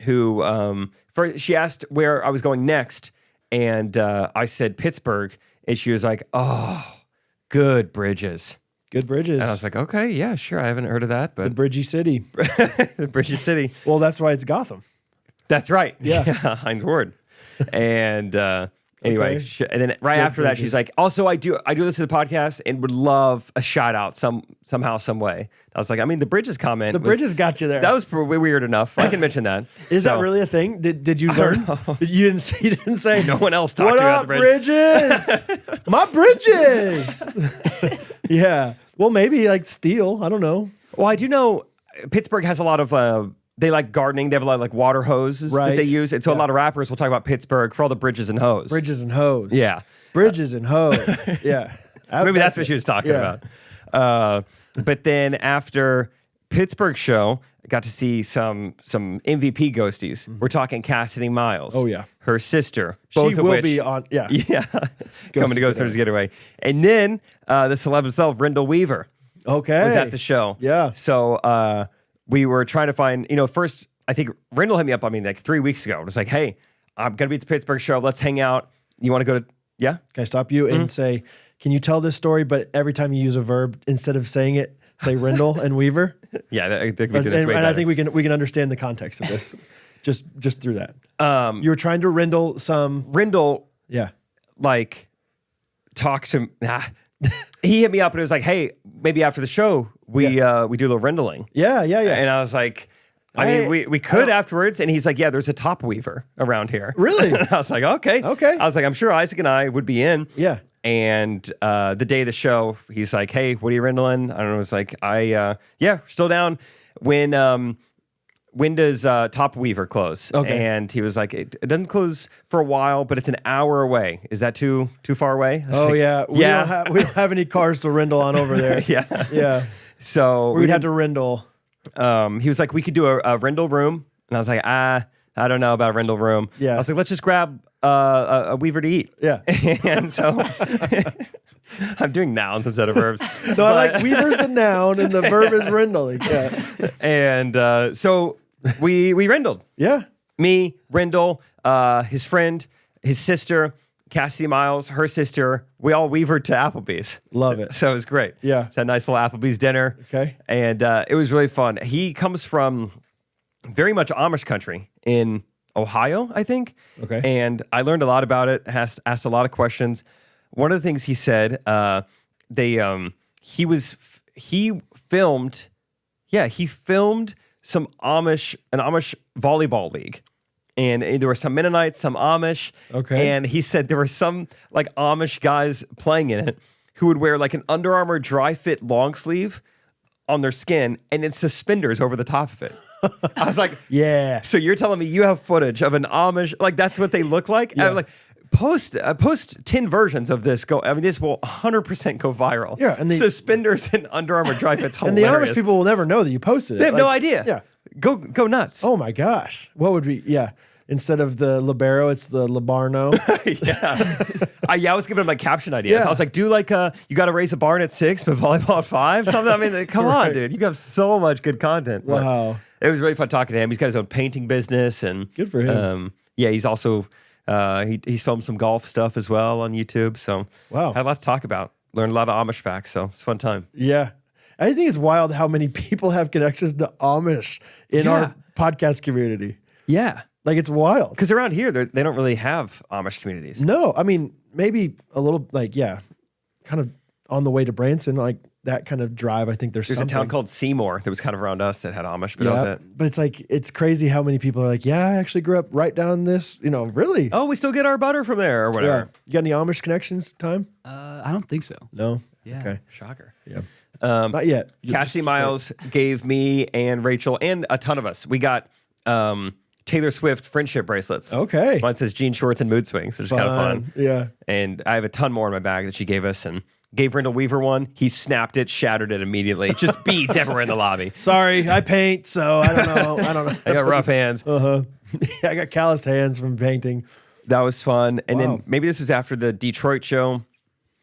who first she asked where I was going next, and I said Pittsburgh, and she was like, oh, good bridges. Good bridges. And I was like, okay, yeah, sure. I haven't heard of that, but the Bridgy City. The Bridgy City. Well, that's why it's Gotham. That's right. Yeah. Heinz Ward. And anyway, Okay. and then right after that, she's like, also, I do listen to the podcast and would love a shout out somehow, some way. I was like, I mean, the Bridges comment. The Bridges got you there. That was probably weird enough. I can mention that. Is that really a thing? Did you learn? You didn't say. No one else talked what about up, the Bridges? My Bridges. Yeah. Well, maybe like steel. I don't know. Well, I do know Pittsburgh has a lot of. They like gardening. They have a lot of like water hoses that they use. And so a lot of rappers will talk about Pittsburgh for all the bridges and hoes. Bridges and hoes. Yeah. Bridges and hoes. Yeah. Maybe that's what she was talking about. But then after Pittsburgh show, I got to see some MVP ghosties. We're talking Cassidy Miles. Oh, yeah. Her sister. Both She of will which, be on. Yeah. Yeah. Coming to Ghostrunners Getaway. And then the celeb himself, Rendell Weaver. Okay. Was at the show. Yeah. So we were trying to find, first, I think Rendell hit me up, like 3 weeks ago. It was like, hey, I'm going to be at the Pittsburgh show. Let's hang out. You want to go to, yeah? Can I stop you and say, can you tell this story, but every time you use a verb, instead of saying it, say Rendell and Weaver? Yeah, I think we do this way better. I think we can understand the context of this just through that. You were trying to Rendell some. Rendell, yeah, like, talk to, he hit me up and it was like, hey, maybe after the show, we do a little Rendling. Yeah. And I was like, we could afterwards. And he's like, yeah, there's a top weaver around here. Really? And I was like, okay. I was like, I'm sure Isaac and I would be in. Yeah. And the day of the show, he's like, hey, what are you Rendling? I don't know. I was like, yeah, still down. When does Top Weaver close? Okay. And he was like, it doesn't close for a while, but it's an hour away. Is that too far away? Oh, like, yeah. We don't have any cars to Rendell on over there. Yeah. So we'd have to Rendell. He was like, we could do a Rendell room. And I was like, I don't know about a Rendell room. Yeah. I was like, let's just grab a Weaver to eat. Yeah. And so I'm doing nouns instead of verbs. No, I like Weaver's the noun and the verb is Rendell. Yeah. And so we Rendelled. Yeah. Me, Rendell, his friend, his sister, Cassidy Miles, her sister, we all weavered to Applebee's. Love it. So it was great. Yeah. It's a nice little Applebee's dinner. Okay. And it was really fun. He comes from very much Amish country in Ohio, I think. Okay. And I learned a lot about it, asked a lot of questions. One of the things he said, he filmed an Amish volleyball league. And there were some Mennonites, some Amish. Okay. And he said there were some like Amish guys playing in it who would wear like an Under Armour dry fit long sleeve on their skin and then suspenders over the top of it. I was like, Yeah. so you're telling me you have footage of an Amish, like that's what they look like? Yeah. I'm like, post 10 versions of this. This will 100% go viral. Yeah, and suspenders and Under Armour dry fits. And the Hilarious. Amish people will never know that you posted it. They have no idea. Yeah. Go nuts. Oh my gosh. What would we? Yeah. Instead of the libero, it's the libarno. I was giving him like caption ideas. Yeah. I was like, do like you got to raise a barn at 6, but volleyball at 5. Something. I mean, come on, Right. dude. You have so much good content. But Wow. it was really fun talking to him. He's got his own painting business, and Good for him. He's also he's filmed some golf stuff as well on YouTube. So Wow. had a lot to talk about. Learned a lot of Amish facts. So it's a fun time. Yeah. I think it's wild how many people have connections to Amish in our podcast community. Yeah, Like, it's wild. because around here they don't really have Amish communities. No, I mean, maybe a little, like, kind of on the way to Branson, like that kind of drive. I think there's There's something. a town called Seymour that was kind of around us that had Amish, but that was Yeah, it. but it's like, it's crazy how many people are like, yeah, I actually grew up right down this, really. Oh, we still get our butter from there or Yeah. whatever. You got any Amish connections, Time? I don't think so. No? Yeah. Okay. Shocker. Yeah. Not yet. Cassidy Miles gave me and Rachel and a ton of us. We got Taylor Swift friendship bracelets. Okay. One says jean shorts and mood swings, which is kind of fun. Yeah. And I have a ton more in my bag that she gave us, and gave Rendell Weaver one. He snapped it, shattered it immediately. Just beads everywhere in the lobby. Sorry, I paint, so I don't know. I got rough hands. I got calloused hands from painting. That was fun. And Wow. then maybe this was after the Detroit show.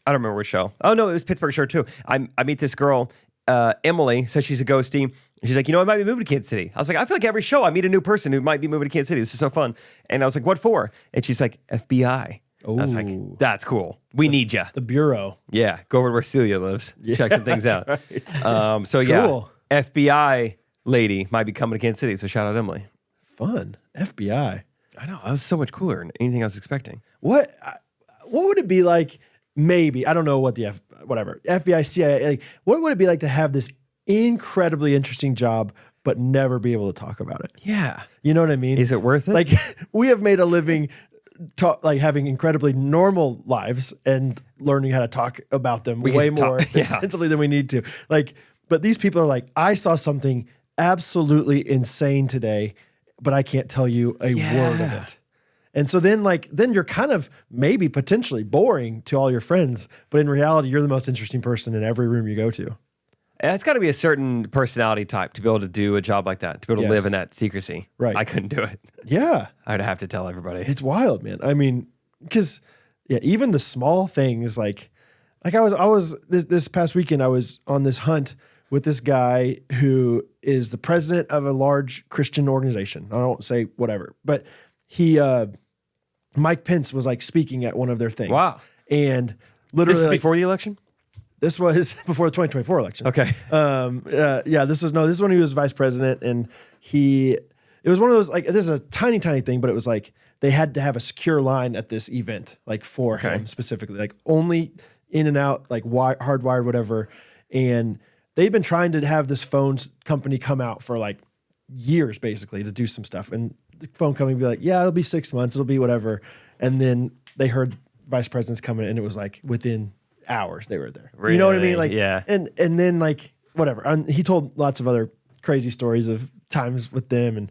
I don't remember which show. Oh, no, it was Pittsburgh show too. I meet this girl, Emily, says she's a ghostie. She's like, I might be moving to Kansas City. I was like, I feel like every show I meet a new person who might be moving to Kansas City. This is so fun. And I was like, what for? And she's like, FBI. I was like, Ooh. that's cool. We need you. The Bureau. Yeah, go over to where Celia lives. Check some things out. Right. So Cool. FBI lady might be coming to Kansas City. So shout out Emily. Fun. FBI. I know. That was so much cooler than anything I was expecting. What would it be like? Maybe I don't know what the FBI, CIA. Like, what would it be like to have this incredibly interesting job, but never be able to talk about it? Yeah. You know what I mean? Is it worth it? Like, we have made a living, having incredibly normal lives and learning how to talk about them get way to talk- more yeah. extensively than we need to. Like, but these people are like, I saw something absolutely insane today, but I can't tell you a word of it. And so then you're kind of maybe potentially boring to all your friends, but in reality, you're the most interesting person in every room you go to. It's got to be a certain personality type to be able to do a job like that, to be able to live in that secrecy. Right. I couldn't do it. Yeah. I'd have to tell everybody. It's wild, man. I mean, because even the small things, like I was this past weekend, I was on this hunt with this guy who is the president of a large Christian organization. I don't say whatever, but he, Mike Pence was like speaking at one of their things. Wow. And literally, This is before the election? this was before the 2024 election. Okay. This is when he was vice president, and it was one of those, like, this is a tiny thing, but it was like they had to have a secure line at this event, like for him specifically, like only in and out, like hardwired, whatever. And they'd been trying to have this phone company come out for like years, basically, to do some stuff. And the phone company would be like, yeah, it'll be 6 months, it'll be whatever. And then they heard vice president's coming, and it was like within hours they were there. You know what I mean? Like, yeah. And then like whatever. And he told lots of other crazy stories of times with them,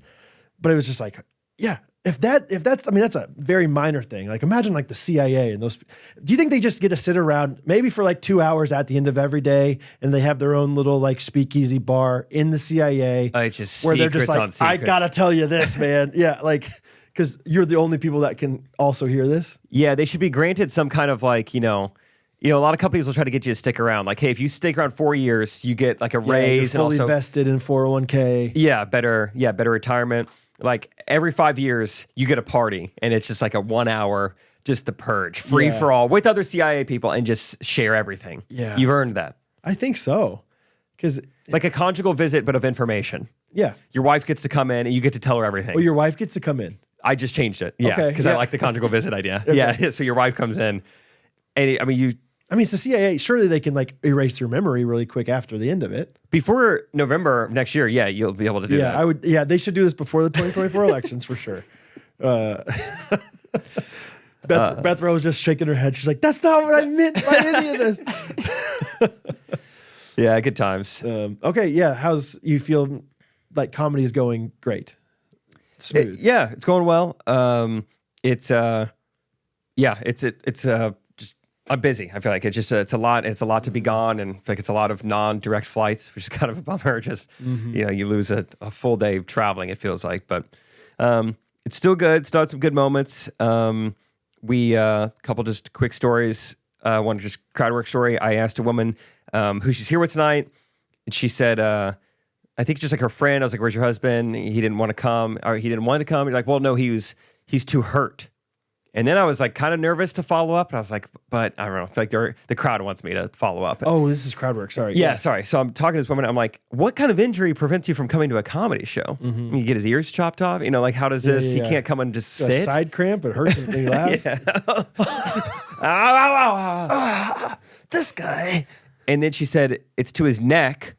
but it was just like, yeah. That's a very minor thing. Like, imagine like the CIA and those. Do you think they just get to sit around maybe for like 2 hours at the end of every day, and they have their own little like speakeasy bar in the CIA It's just where they're just secrets like, on secrets. I gotta tell you this, man. Yeah, like, because you're the only people that can also hear this. Yeah, they should be granted some kind of like, a lot of companies will try to get you to stick around. Like, hey, if you stick around 4 years, you get like a raise You're fully and also vested in 401k. better retirement. like every 5 years you get a party and it's just like a 1 hour, just the purge, free for all with other CIA people and just share everything. Yeah. You've earned that. I think so. Because Like a conjugal visit, but of information. yeah. Your wife gets to come in and you get to tell her everything. Well, your wife gets to come in. I just changed it. Yeah. Okay, Because I like the conjugal visit idea. Yeah. So your wife comes in and I mean, it's the CIA. Surely they can like erase your memory really quick after the end of it. before November of next year, yeah, you'll be able to do that. I would. Yeah, they should do this before the 2024 elections for sure. Beth Rose just shaking her head. She's like, "That's not what I meant by any of this." Yeah, good times. Okay, yeah. How's you feel? Like comedy is going great, smooth. It's going well. It's just I'm busy. I feel like it's just it's a lot. It's a lot to be gone, and I feel like it's a lot of non-direct flights, which is kind of a bummer. Just you lose a full day of traveling. It feels like, but it's still good. Still had some good moments. We couple just quick stories. One just crowd work story. I asked a woman who she's here with tonight, and she said, I think just like her friend. I was like, "Where's your husband?" He didn't want to come, or he didn't want to come. You're like, "Well, no, he's too hurt." And then I was like kind of nervous to follow up. And I was like, but I don't know. I feel like the crowd wants me to follow up. Oh, this is crowd work. Sorry. Yeah, sorry. So I'm talking to this woman. I'm like, what kind of injury prevents you from coming to a comedy show? You get his ears chopped off? Like, how does this? Yeah. He can't come and just A sit? side cramp. It hurts when he laughs. This guy. And then she said, it's to his neck.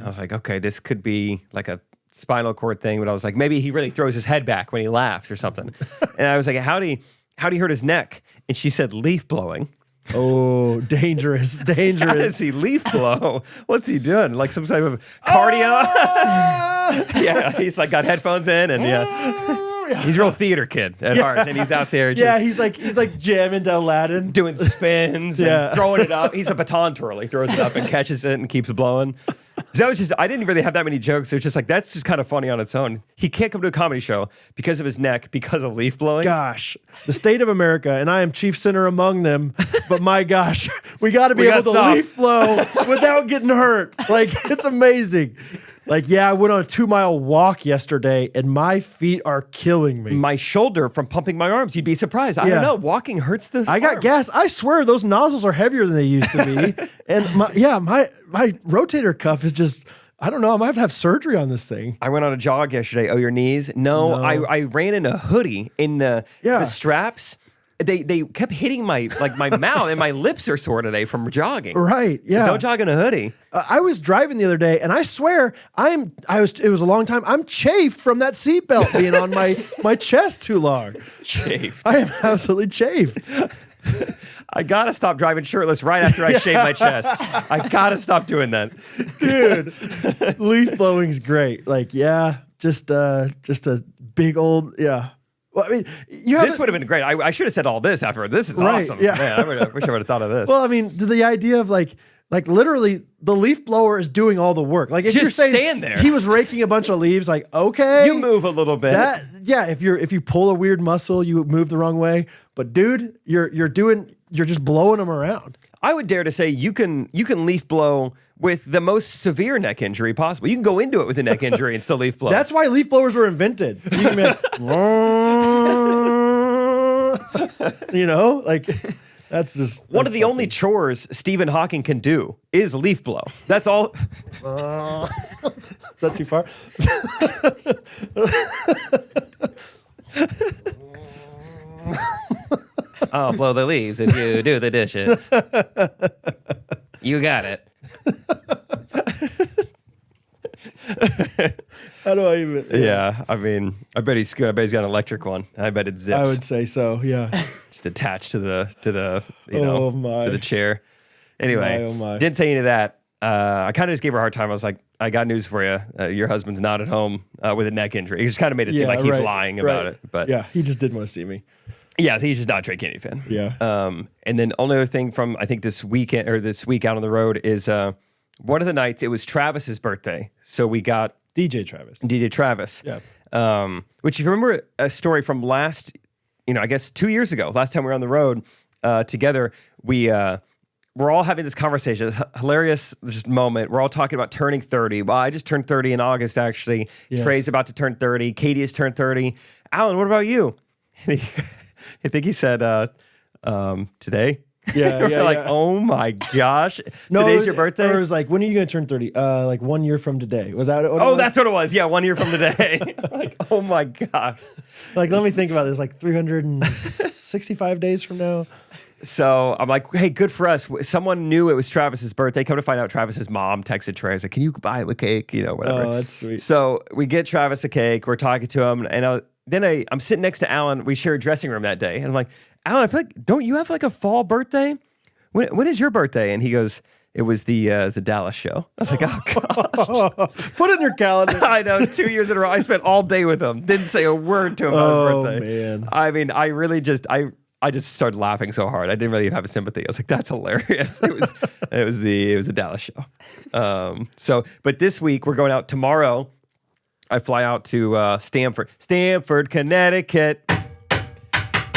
I was like, okay, this could be like a spinal cord thing. But I was like, maybe he really throws his head back when he laughs or something. And I was like, how do you hurt his neck? And she said, leaf blowing. Oh, dangerous. How does he leaf blow? What's he doing? Like some type of cardio? Yeah, he's like got headphones in and he's a real theater kid at heart. And he's out there just he's like jamming to Aladdin. doing spins and throwing it up. He's a baton twirler. He throws it up and catches it and keeps blowing. So that was just, I didn't really have that many jokes. It was just like, that's just kind of funny on its own. He can't come to a comedy show because of his neck, because of leaf blowing. Gosh, the state of America, and I am chief sinner among them, but my gosh, we got to be able to leaf blow without getting hurt. Like, it's amazing. Like, I went on a 2-mile walk yesterday, and my feet are killing me. My shoulder from pumping my arms, you'd be surprised. I don't know, walking hurts the I got gas. I swear those nozzles are heavier than they used to be. And my rotator cuff is just, I don't know, I might have surgery on this thing. I went on a jog yesterday. Oh, your knees? No. I ran in a hoodie in the straps. They kept hitting my mouth, and my lips are sore today from jogging. Right. Yeah. So don't jog in a hoodie. I was driving the other day, and I swear it was a long time. I'm chafed from that seatbelt being on my chest too long. Chafed. I am absolutely chafed. I gotta stop driving shirtless right after I shave my chest. I gotta stop doing that, dude. Leaf blowing's great. Like, just a big old Well, I mean, this would have been great. I should have said all this after. This is awesome. Yeah. Man, I wish I would have thought of this. Well, I mean, the idea of like literally the leaf blower is doing all the work. Like if just you're saying stand there. He was raking a bunch of leaves. Like, okay, you move a little bit. If you pull a weird muscle, you move the wrong way. But dude, you're just blowing them around. I would dare to say you can leaf blow with the most severe neck injury possible. You can go into it with a neck injury and still leaf blow. That's why leaf blowers were invented. You can like that's just one of the only chores Stephen Hawking can do is leaf blow. That's all. Is that too far? I'll blow the leaves if you do the dishes. You got it. How do I even? Yeah, I mean, I bet he's good. I bet he's got an electric one. I bet it zips. I would say so. Yeah, just attached to the to the chair. Anyway, didn't say any of that. I kind of just gave her a hard time. I was like, I got news for you. Your husband's not at home with a neck injury. He just kind of made it seem like he's lying about it. But yeah, he just didn't want to see me. Yeah, he's just not a Trey Kennedy fan. Yeah. And then only other thing from I think this weekend or this week out on the road is one of the nights it was Travis's birthday, so we got DJ Travis. Yeah. Which if you remember a story from last, I guess 2 years ago, last time we were on the road together, we're we're all having this conversation, hilarious just moment. We're all talking about turning 30. Well, I just turned 30 in August, actually. Yes. Trey's about to turn 30. Katie has turned 30. Alan, what about you? And I think he said, today. Yeah, We're yeah, like, yeah. oh my gosh. No, Today's your birthday? Or it was like, when are you going to turn 30? Like 1 year from today. Was that what it Oh, was? that's what it was. Yeah, 1 year from today. Like, oh my God. Like, let me think about this. Like 365 days from now. So I'm like, hey, good for us. Someone knew it was Travis's birthday. Come to find out, Travis's mom texted Trey. I was like, can you buy him a cake? You know, whatever. Oh, that's sweet. So we get Travis a cake. We're talking to him. And I'm sitting next to Alan. We share a dressing room that day. And I'm like, Alan, I feel like, don't you have like a fall birthday? When is your birthday? And he goes, it was the Dallas show. I was like, oh, gosh. Put it in your calendar. I know, 2 years in a row. I spent all day with him. Didn't say a word to him about his birthday. Man. I mean, I really just, I just started laughing so hard. I didn't really have a sympathy. I was like, that's hilarious. It was the Dallas show. But this week we're going out tomorrow. I fly out to Stamford, Connecticut.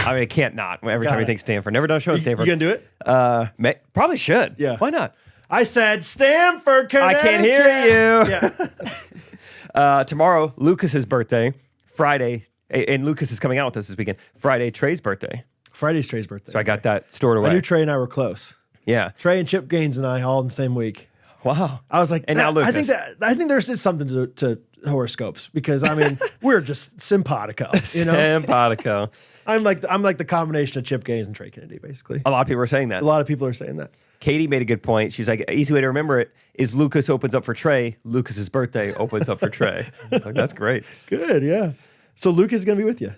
I mean, I can't not. Every time we think Stanford. Never done a show at Stanford. You gonna do it? Probably should. Yeah. Why not? I said Stamford, Connecticut. I can't hear you. Yeah. Tomorrow, Lucas's birthday. Friday, and Lucas is coming out with us this weekend. Friday, Trey's birthday. Friday's Trey's birthday. So I got that stored away. I knew Trey and I were close. Yeah. Trey and Chip Gaines and I all in the same week. Wow. I was like, And now Lucas. I think there's just something to horoscopes because I mean we're just simpatico. You know, Simpatico. I'm like the combination of Chip Gaines and Trey Kennedy, basically. A lot of people are saying that. A lot of people are saying that. Katie made a good point. She's like, easy way to remember it is Lucas opens up for Trey. Lucas's birthday opens up for Trey. Like, that's great. Good, yeah. So Lucas is gonna be with you.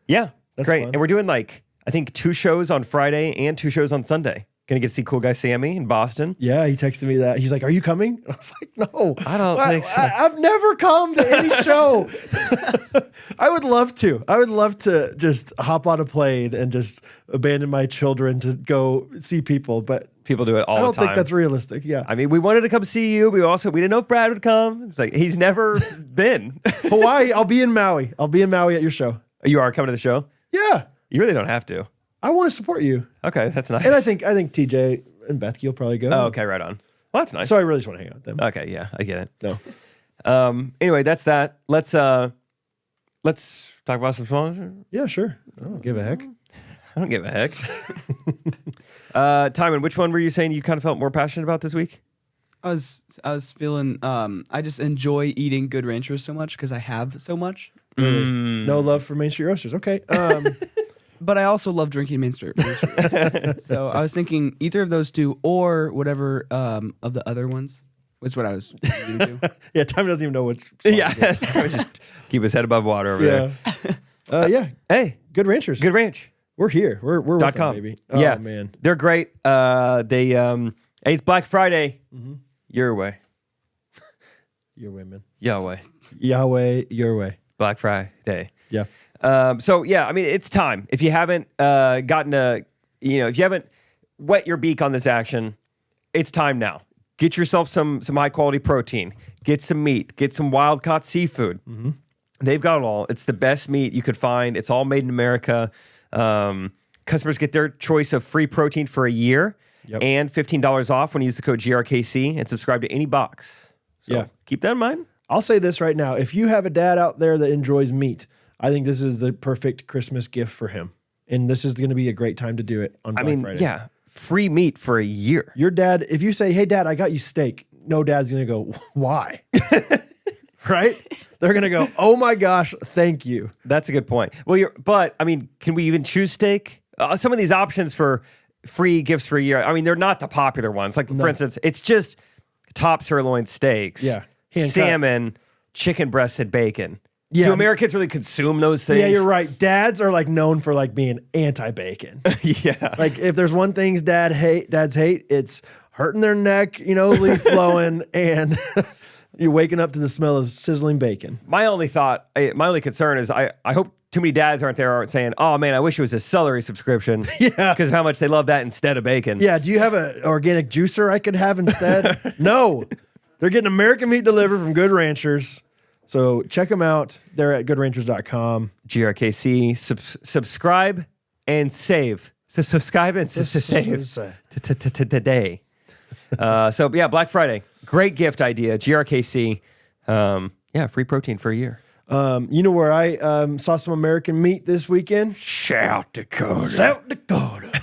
Yeah, That's great. fun. And we're doing like, I think 2 shows on Friday and 2 shows on Sunday. Gonna get to see cool guy Sammy in Boston. Yeah, he texted me that. He's like, "Are you coming?" I was like, "No, I don't think so. I've never come to any show." I would love to. I would love to just hop on a plane and just abandon my children to go see people, but People do it all I the don't time. think that's realistic. Yeah, I mean, we wanted to come see you. We didn't know if Brad would come. It's like, he's never been. Hawaii. I'll be in Maui. I'll be in Maui at your show. You are coming to the show? Yeah, You really don't have to. I want to support you, Okay, that's nice. and I think TJ and Beth will probably go. Oh, okay, right on. Well, that's nice. So I really just want to hang out with them. Okay, yeah, I get it. No. Anyway, that's that. Let's talk about some songs. Yeah, sure. I don't give a heck. I don't give a heck. Timon, which one were you saying you kind of felt more passionate about this week? I was feeling I just enjoy eating Good Ranchers so much because I have so much. No love for Main Street Roasters. Okay. But I also love drinking Main Street. So I was thinking either of those two or whatever of the other ones was what I was thinking to. Yeah, Tom doesn't even know what's. Yeah, just keep his head above water over there. Yeah. Hey, Good Ranchers. Good Ranch. We're here. We're with them, .com. baby. Oh, Yeah, man. they're great. Hey, it's Black Friday. Your way, Your way, man. Yahweh. Yahweh, your way. Black Friday. Yeah. So yeah, I mean, it's time. If you haven't if you haven't wet your beak on this action, it's time now. Get yourself some high quality protein. Get some meat. Get some wild caught seafood. They've got it all. It's the best meat you could find. It's all made in America. Customers get their choice of free protein for a year and $15 off when you use the code GRKC and subscribe to any box. So keep that in mind. I'll say this right now. If you have a dad out there that enjoys meat, I think this is the perfect Christmas gift for him. And this is going to be a great time to do it on Black Friday. Yeah, free meat for a year. Your dad, if you say, "Hey, Dad, I got you steak," no dad's going to go, "Why?" Right? They're going to go, "Oh my gosh, thank you." That's a good point. Well, but I mean, can we even choose steak? Some of these options for free gifts for a year, I mean, they're not the popular ones. Like, for instance, it's just top sirloin steaks, Hand-cut. salmon, chicken breasted bacon. Yeah. Do Americans really consume those things? Yeah, you're right. Dads are like known for like being anti-bacon. Yeah. Like if there's one things dads hate, it's hurting their neck, leaf blowing, and you're waking up to the smell of sizzling bacon. My only concern is I hope too many dads aren't saying, "Oh man, I wish it was a celery subscription." Yeah. Because how much they love that instead of bacon. Yeah. Do you have an organic juicer I could have instead? No. They're getting American meat delivered from Good Ranchers. So check them out. They're at goodranchers.com. GRKC, subscribe and save So subscribe and save today. So yeah, Black Friday, great gift idea. GRKC, free protein for a year. You know where I saw some American meat this weekend? South Dakota. South Dakota.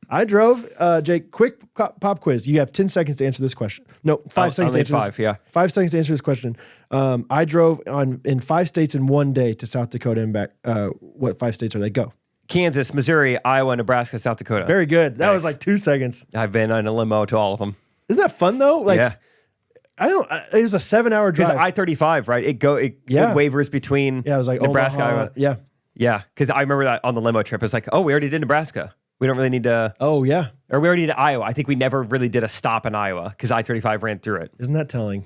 I drove, Jake, quick pop quiz. You have 10 seconds to answer this question. No, 5 seconds to answer five, this. yeah. 5 seconds to answer this question. I drove in 5 states in one day to South Dakota and back. What 5 states are they? Go. Kansas, Missouri, Iowa, Nebraska, South Dakota. Very good. That Nice. was like 2 seconds. I've been on a limo to all of them. Isn't that fun though? Like, Yeah. It was a 7-hour drive. Because I-35, right? It wavers between it was like Nebraska, Omaha. Iowa. Yeah. Yeah, because I remember that on the limo trip. It's like, oh, we already did Nebraska. We don't really need to, Oh yeah. or we already did Iowa. I think we never really did a stop in Iowa because I-35 ran through it. Isn't that telling?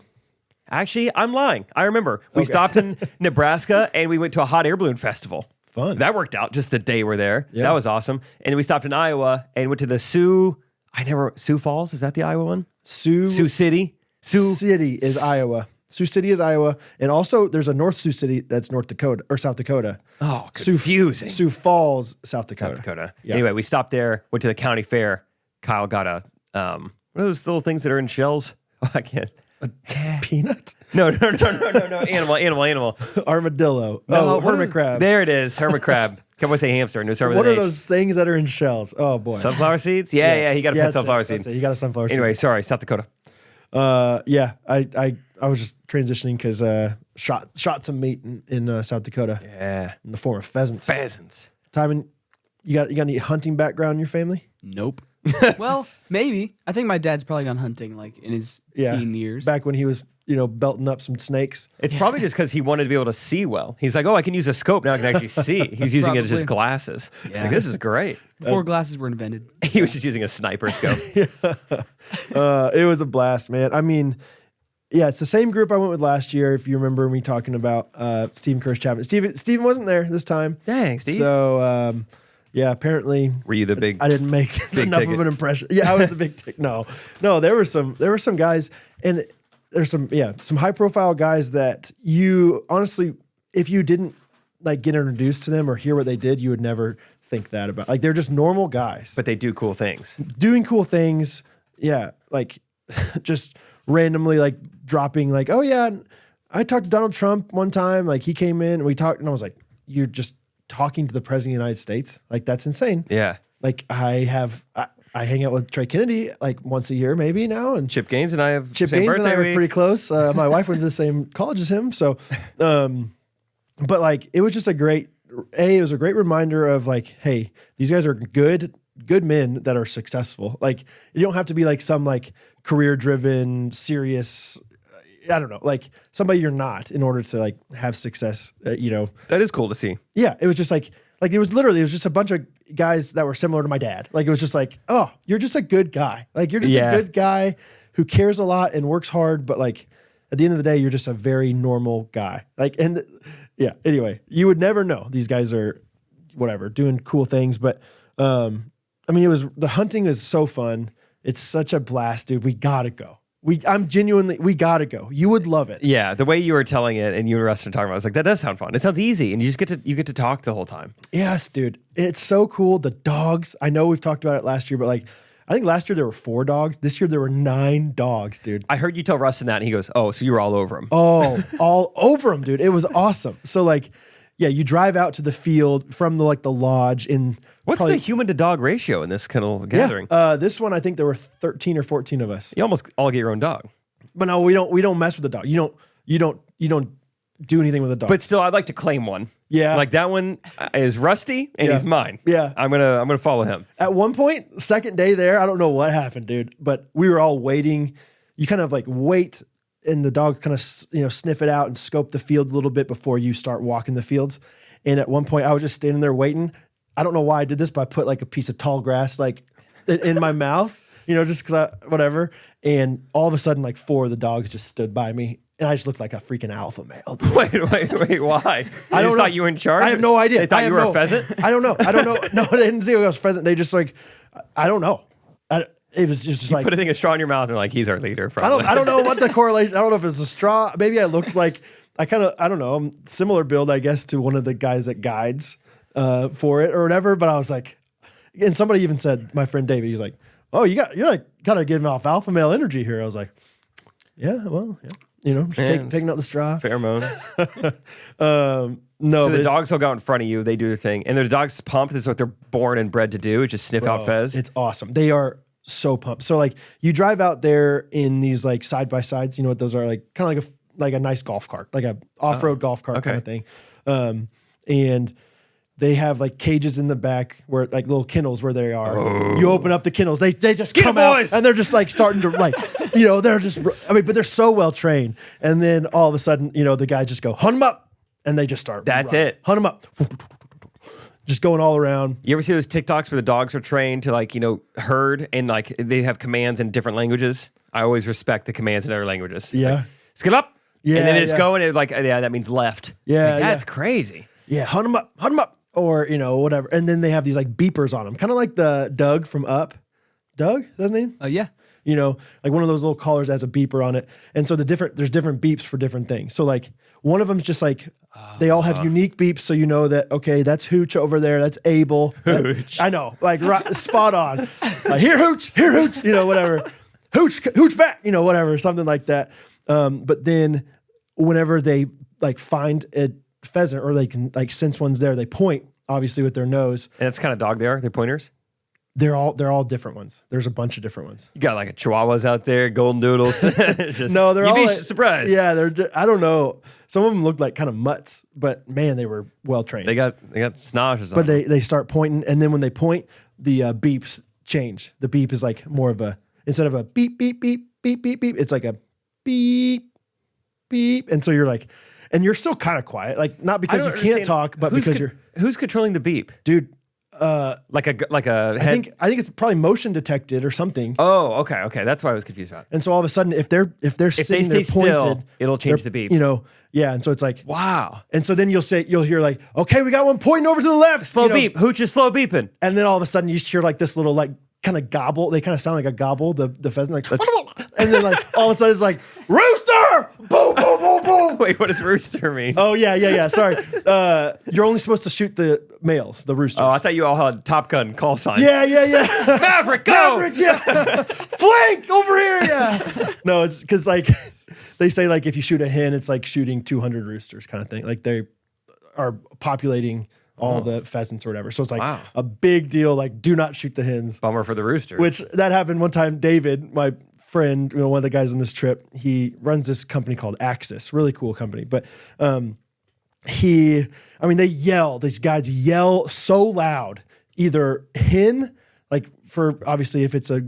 Actually, I'm lying. I remember. We stopped in Nebraska and we went to a hot air balloon festival. Fun. That worked out just the day we're there. Yeah. That was awesome. And we stopped in Iowa and went to the Sioux Falls. Is that the Iowa one? Sioux City. City is Iowa. Sioux City is Iowa. And also there's a North Sioux City that's North Dakota or South Dakota. Oh, confusing. Sioux Falls, South Dakota. South Dakota. Yeah. Anyway, we stopped there, went to the county fair. Kyle got a, what are those little things that are in shells? Oh, I can't. Peanut? No. Animal. Armadillo. No, hermit crab. There it is. Hermit crab. Come on, say hamster. No, start with What an are H. those things that are in shells? Oh boy. Sunflower seeds? Yeah, he got a pet that's sunflower it, seed. that's it. You got a sunflower seed. Anyway, sorry, South Dakota. I was just transitioning because shot some meat in South Dakota Yeah. in the form of pheasants. Pheasants. Timon, you got any hunting background in your family? Nope. Well, maybe. I think my dad's probably gone hunting like in his teen years. Back when he was, belting up some snakes. It's probably just because he wanted to be able to see well. He's like, oh, I can use a scope. Now I can actually see. He's using it as just Probably. glasses. Yeah. Like, this is great. Before glasses were invented. He was just using a sniper scope. It was a blast, man. I mean, yeah, it's the same group I went with last year. If you remember me talking about Stephen Kirsch Chapman. Steven wasn't there this time. Dang, Steve. So, yeah, apparently Were you the big? I didn't make enough ticket. of an impression. Yeah, I was the big tick. No, there were some guys, and there's some high profile guys that you honestly, if you didn't like get introduced to them or hear what they did, you would never think that about. Like they're just normal guys, But they do cool things. doing cool things. Yeah, like just randomly like dropping like, oh yeah, I talked to Donald Trump one time. Like he came in and we talked, and I was like, you're just talking to the president of the United States? Like that's insane. Yeah. Like I hang out with Trey Kennedy like once a year maybe now, and Chip Gaines and I have Chip same Gaines and I birthday are week. pretty close. My wife went to the same college as him, so but like it was just it was a great reminder of like, hey, these guys are good men that are successful. Like you don't have to be like some like career driven, serious, I don't know, like somebody you're not in order to like have success, That is cool to see. Yeah, it was just like it was just a bunch of guys that were similar to my dad. Like it was just like, oh, you're just a good guy. Like you're just Yeah. a good guy who cares a lot and works hard, but like at the end of the day, you're just a very normal guy. Like yeah. Anyway, you would never know these guys are whatever doing cool things, but I mean, the hunting is so fun. It's such a blast, dude. We gotta go. We gotta go. You would love it. Yeah, the way you were telling it and you and Rustin talking about it, I was like, that does sound fun. It sounds easy, and you get to talk the whole time. Yes, dude. It's so cool. The dogs. I know we've talked about it last year, but like, I think last year there were 4 dogs. This year there were 9 dogs, dude. I heard you tell Rustin that, and he goes, "Oh, so you were all over him." Oh, all over them, dude. It was awesome. So like, yeah, you drive out to the field from the lodge in. What's the human to dog ratio in this kind of gathering? This one I think there were 13 or 14 of us. You almost all get your own dog. But no, we don't mess with the dog. You don't do anything with the dog. But still, I'd like to claim one. Yeah. like that one is Rusty, and Yeah. he's mine. Yeah. I'm gonna follow him. At one point, second day there, I don't know what happened, dude, but we were all waiting. You kind of like wait, and the dog kind of sniff it out and scope the field a little bit before you start walking the fields. And at one point, I was just standing there waiting. I don't know why I did this, but I put like a piece of tall grass like in my mouth, just because whatever. And all of a sudden, like 4 of the dogs just stood by me, and I just looked like a freaking alpha male. Dude. Wait, why? I don't know. Thought you were in charge? I have no idea. They thought you were a pheasant? I don't know. No, they didn't see I was a pheasant. They just like, I don't know. It was just like Put a thing of straw in your mouth and like, he's our leader. Probably. I don't know what the correlation. I don't know if it's a straw. Maybe I looked like I don't know. I'm similar build, I guess, to one of the guys that guides for it or whatever. But I was like, and somebody even said, my friend David, he's like, oh, you're like kind of giving off alpha male energy here. I was like, yeah, well, yeah. You know, just taking out the straw. Pheromones. No, so the dogs will go out in front of you. They do their thing. And the dogs pump. This is what they're born and bred to do. Just sniff out Fez. It's awesome. They are so pumped. So like you drive out there in these like side by sides. You know what those are? Like kind of like a nice golf cart, like a off-road golf cart kind of thing. And they have like cages in the back where like little kennels where they are. Oh. You open up the kennels. They just come out and they're just like starting to like, you know, they're just, I mean, but they're so well trained. And then all of a sudden, you know, the guys just go, hunt them up. And they just start. That's running. it. Hunt them up. Just going all around. You ever see those TikToks where the dogs are trained to like, you know, herd and like they have commands in different languages? I always respect the commands in other languages. Yeah. Like, skip up. Yeah. And then they just go and it's like, yeah, that means left. Yeah. Like, that's crazy. Yeah. Hunt them up. Hunt them up. Or, you know, whatever. And then they have these like beepers on them. Kind of like the Doug from Up. Doug? Is that his name? Yeah. You know, like one of those little collars has a beeper on it. And so there's different beeps for different things. So like one of them's just like, they all have unique beeps. So you know that, okay, that's Hooch over there. That's Abel. Hooch. I know, like spot on. Here Hooch, you know, whatever. Hooch back, you know, whatever, something like that. But then whenever they like find a pheasant or they can like sense one's there, they point obviously with their nose. And that's kind of dog they are. They're pointers. They're all different ones. There's a bunch of different ones. You got like a Chihuahuas out there, golden doodles. No, they're all you'd be like, surprised. Yeah, I don't know. Some of them looked like kind of mutts, but man, they were well trained. They got snodges on But them. they start pointing, and then when they point, the beeps change. The beep is like more of a, instead of a beep beep beep beep beep beep, it's like a beep beep, and so you're like, and you're still kind of quiet, like not because you can't talk, but because who's controlling the beep, dude. Like a head. I think it's probably motion detected or something. Oh, okay. That's what I was confused about. And so all of a sudden, if they sitting there stay pointed, still, it'll change the beep. You know, yeah. And so it's like, wow. And so then you'll hear like, okay, we got one pointing over to the left. Slow beep. Hooch is slow beeping. And then all of a sudden you just hear like this little like kind of gobble. They kind of sound like a gobble. The pheasant like, and then like all of a sudden it's like rooster. Boom, boom, boom, boom. Wait, what does rooster mean? Oh yeah. Sorry. You're only supposed to shoot the males, the roosters. Oh, I thought you all had Top Gun call signs. Yeah. Maverick, go! Maverick, yeah. Flank over here, yeah. No, it's because like they say like if you shoot a hen, it's like shooting 200 roosters kind of thing. Like they are populating all the pheasants or whatever. So it's like a big deal. Like do not shoot the hens. Bummer for the roosters. Which that happened one time. David, my friend, you know, one of the guys on this trip, he runs this company called Axis, really cool company. But they yell, these guys yell so loud, either hen, like for obviously if it's a,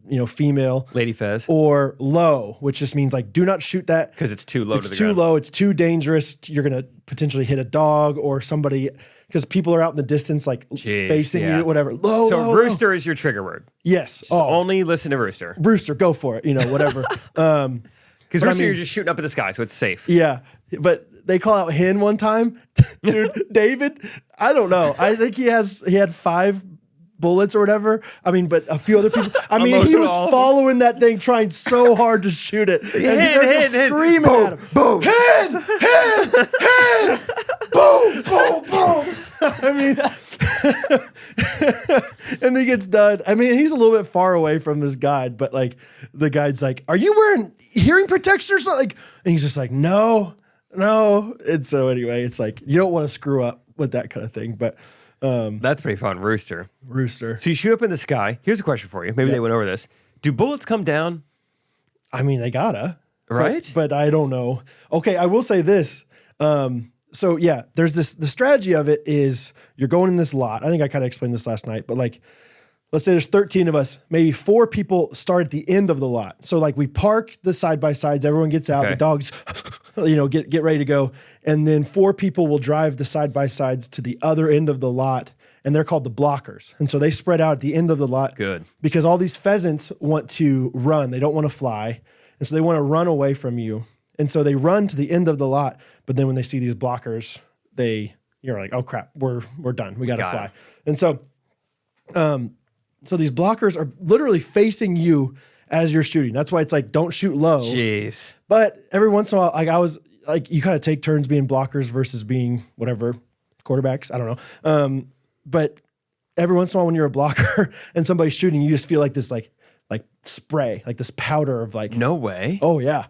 you know, female lady fez, or low, which just means like do not shoot that because it's too low. It's too low. It's too dangerous. You're gonna potentially hit a dog or somebody because people are out in the distance, like facing you, whatever. So rooster is your trigger word. Yes. Only listen to rooster. Rooster, go for it. You know, whatever. Because rooster, you're just shooting up at the sky, so it's safe. Yeah, but they call out hen one time, dude. David, I don't know. I think he had 5 bullets or whatever. I mean, but a few other people. I mean, he was following that thing, trying so hard to shoot it, and they're just screaming at him. Boom! Hen! Boom! Boom! Boom! I mean, and he gets done. I mean, he's a little bit far away from this guide, but like the guide's like, "Are you wearing hearing protection or something?" Like, and he's just like, "No." And so anyway, it's like you don't want to screw up with that kind of thing, but. That's pretty fun. Rooster. So you shoot up in the sky. Here's a question for you. Maybe they went over this. Do bullets come down? I mean, they gotta. Right? But I don't know. Okay, I will say this. So yeah, there's this, the strategy of it is you're going in this lot. I think I kind of explained this last night, but like, let's say there's 13 of us, maybe 4 people start at the end of the lot. So like we park the side-by-sides, everyone gets out, the dogs, you know, get ready to go. And then 4 people will drive the side-by-sides to the other end of the lot, and they're called the blockers. And so they spread out at the end of the lot. Good. Because all these pheasants want to run. They don't want to fly. And so they want to run away from you. And so they run to the end of the lot, but then when they see these blockers, you're like, oh crap, we're done. We got to fly. And so, so these blockers are literally facing you as you're shooting. That's why it's like, don't shoot low. Jeez. But every once in a while, like I was like, you kind of take turns being blockers versus being whatever quarterbacks. I don't know. But every once in a while when you're a blocker and somebody's shooting, you just feel like this like spray, like this powder of like. No way. Oh yeah.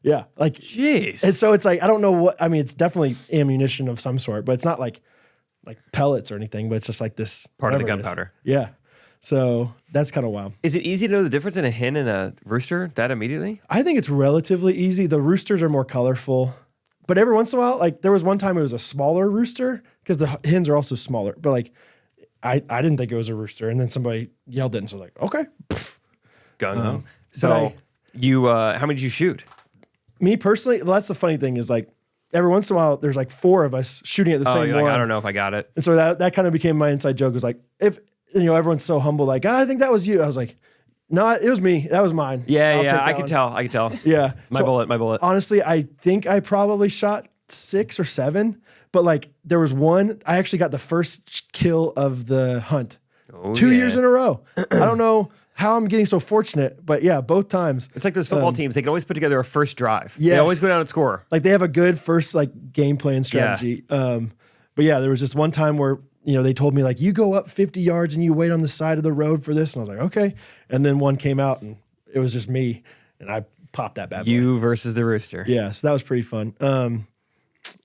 Yeah. Like, jeez. And so it's like, I don't know what, I mean, it's definitely ammunition of some sort, but it's not like pellets or anything, but it's just like this. Part of the gunpowder. Yeah. So that's kind of wild. Is it easy to know the difference in a hen and a rooster that immediately? I think it's relatively easy. The roosters are more colorful, but every once in a while, like there was one time it was a smaller rooster because the hens are also smaller, but like I didn't think it was a rooster. And then somebody yelled it. And so I was like, okay. Gung-ho. So you, how many did you shoot? Me personally, well, that's the funny thing is like every once in a while, there's like 4 of us shooting at the same one. Like, I don't know if I got it. And so that kind of became my inside joke. Was like, if, everyone's so humble, like, I think that was you. I was like, no, it was me. That was mine. Yeah, I could tell. Yeah. My bullet. Honestly, I think I probably shot 6 or 7, but like there was one, I actually got the first kill of the hunt 2 years in a row. I don't know how I'm getting so fortunate, but yeah, both times. It's like those football teams. They can always put together a first drive. Yes. They always go down and score. Like they have a good first like game plan strategy. Yeah. But yeah, there was just one time where, they told me like, you go up 50 yards and you wait on the side of the road for this. And I was like, okay. And then one came out and it was just me and I popped that bad boy. You versus the rooster. Yeah. So that was pretty fun.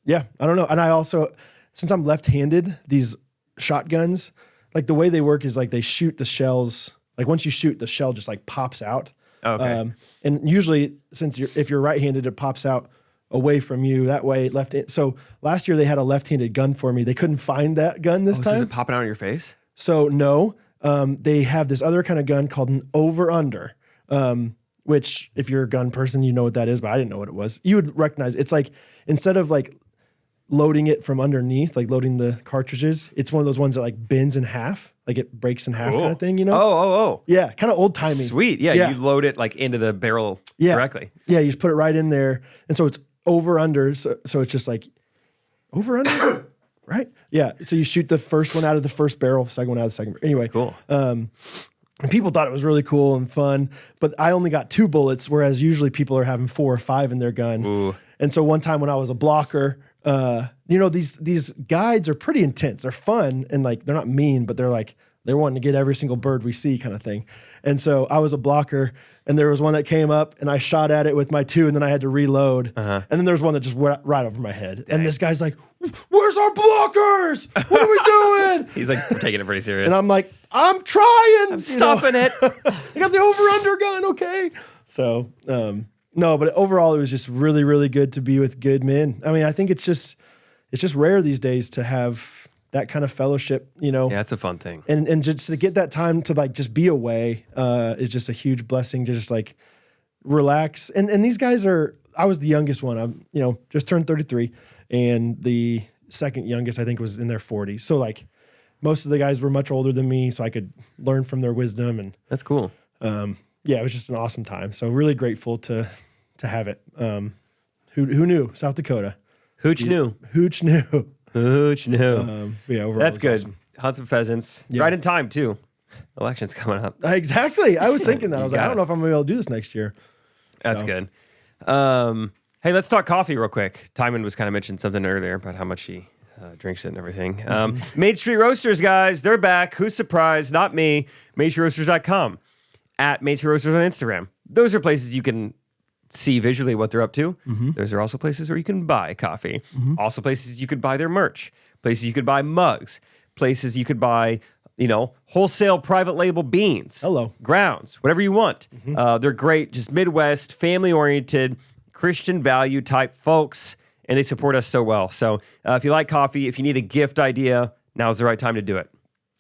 Yeah, I don't know. And I also, since I'm left-handed, these shotguns, like the way they work is like they shoot the shells. Like once you shoot, the shell just like pops out. Okay. And usually if you're right-handed, it pops out away from you that way. So last year they had a left-handed gun for me. They couldn't find that gun this time. Is it popping out of your face? So no, they have this other kind of gun called an over-under, which if you're a gun person, you know what that is, but I didn't know what it was. You would recognize it's like, instead of like loading it from underneath, like loading the cartridges, it's one of those ones that like bends in half, like it breaks in half kind of thing, Oh. Yeah, kind of old timey. Sweet. Yeah, you load it like into the barrel directly. Yeah, you just put it right in there. And so it's over under, so it's just like over under, right? Yeah, so you shoot the first one out of the first barrel, second one out of the second. Anyway. Cool. And people thought it was really cool and fun, but I only got 2 bullets, whereas usually people are having 4 or 5 in their gun. Ooh. And so one time when I was a blocker, these guides are pretty intense. They're fun and like they're not mean, but they're wanting to get every single bird we see kind of thing. And so I was a blocker, and there was one that came up, and I shot at it with my 2, and then I had to reload. And then there was one that just went right over my head. Dang. And this guy's like, "Where's our blockers? What are we doing?" He's like taking it pretty serious. And I'm like, "I'm trying. I'm stuffing it. I got the over/under gun, okay." So no, but overall it was just really, really good to be with good men. I mean, I think it's just rare these days to have that kind of fellowship, Yeah, it's a fun thing. And just to get that time to like just be away is just a huge blessing to just like relax. And these guys I was the youngest one. I'm, just turned 33, and the second youngest I think was in their 40s. So like most of the guys were much older than me, so I could learn from their wisdom. And that's cool. Yeah, it was just an awesome time. So really grateful to have it. Who knew? South Dakota. Hooch knew. Hooch knew. Hooch knew. Overall, that's good. Awesome. Hunt some pheasants. Yeah. Right in time too. Election's coming up. Exactly. I was thinking that. I was like, I don't know if I'm gonna be able to do this next year. That's good. Hey, let's talk coffee real quick. Timon was kind of mentioning something earlier about how much he drinks it and everything. Main Street Roasters, guys, they're back. Who's surprised? Not me. MainStreetRoasters.com. At Main Street Roasters on Instagram. Those are places you can see visually what they're up to. Those are also places where you can buy coffee. Also places you could buy their merch. Places you could buy mugs. Places you could buy, wholesale private label beans. Hello. Grounds, whatever you want. They're great, just Midwest, family-oriented, Christian value type folks, and they support us so well. So if you like coffee, if you need a gift idea, now's the right time to do it.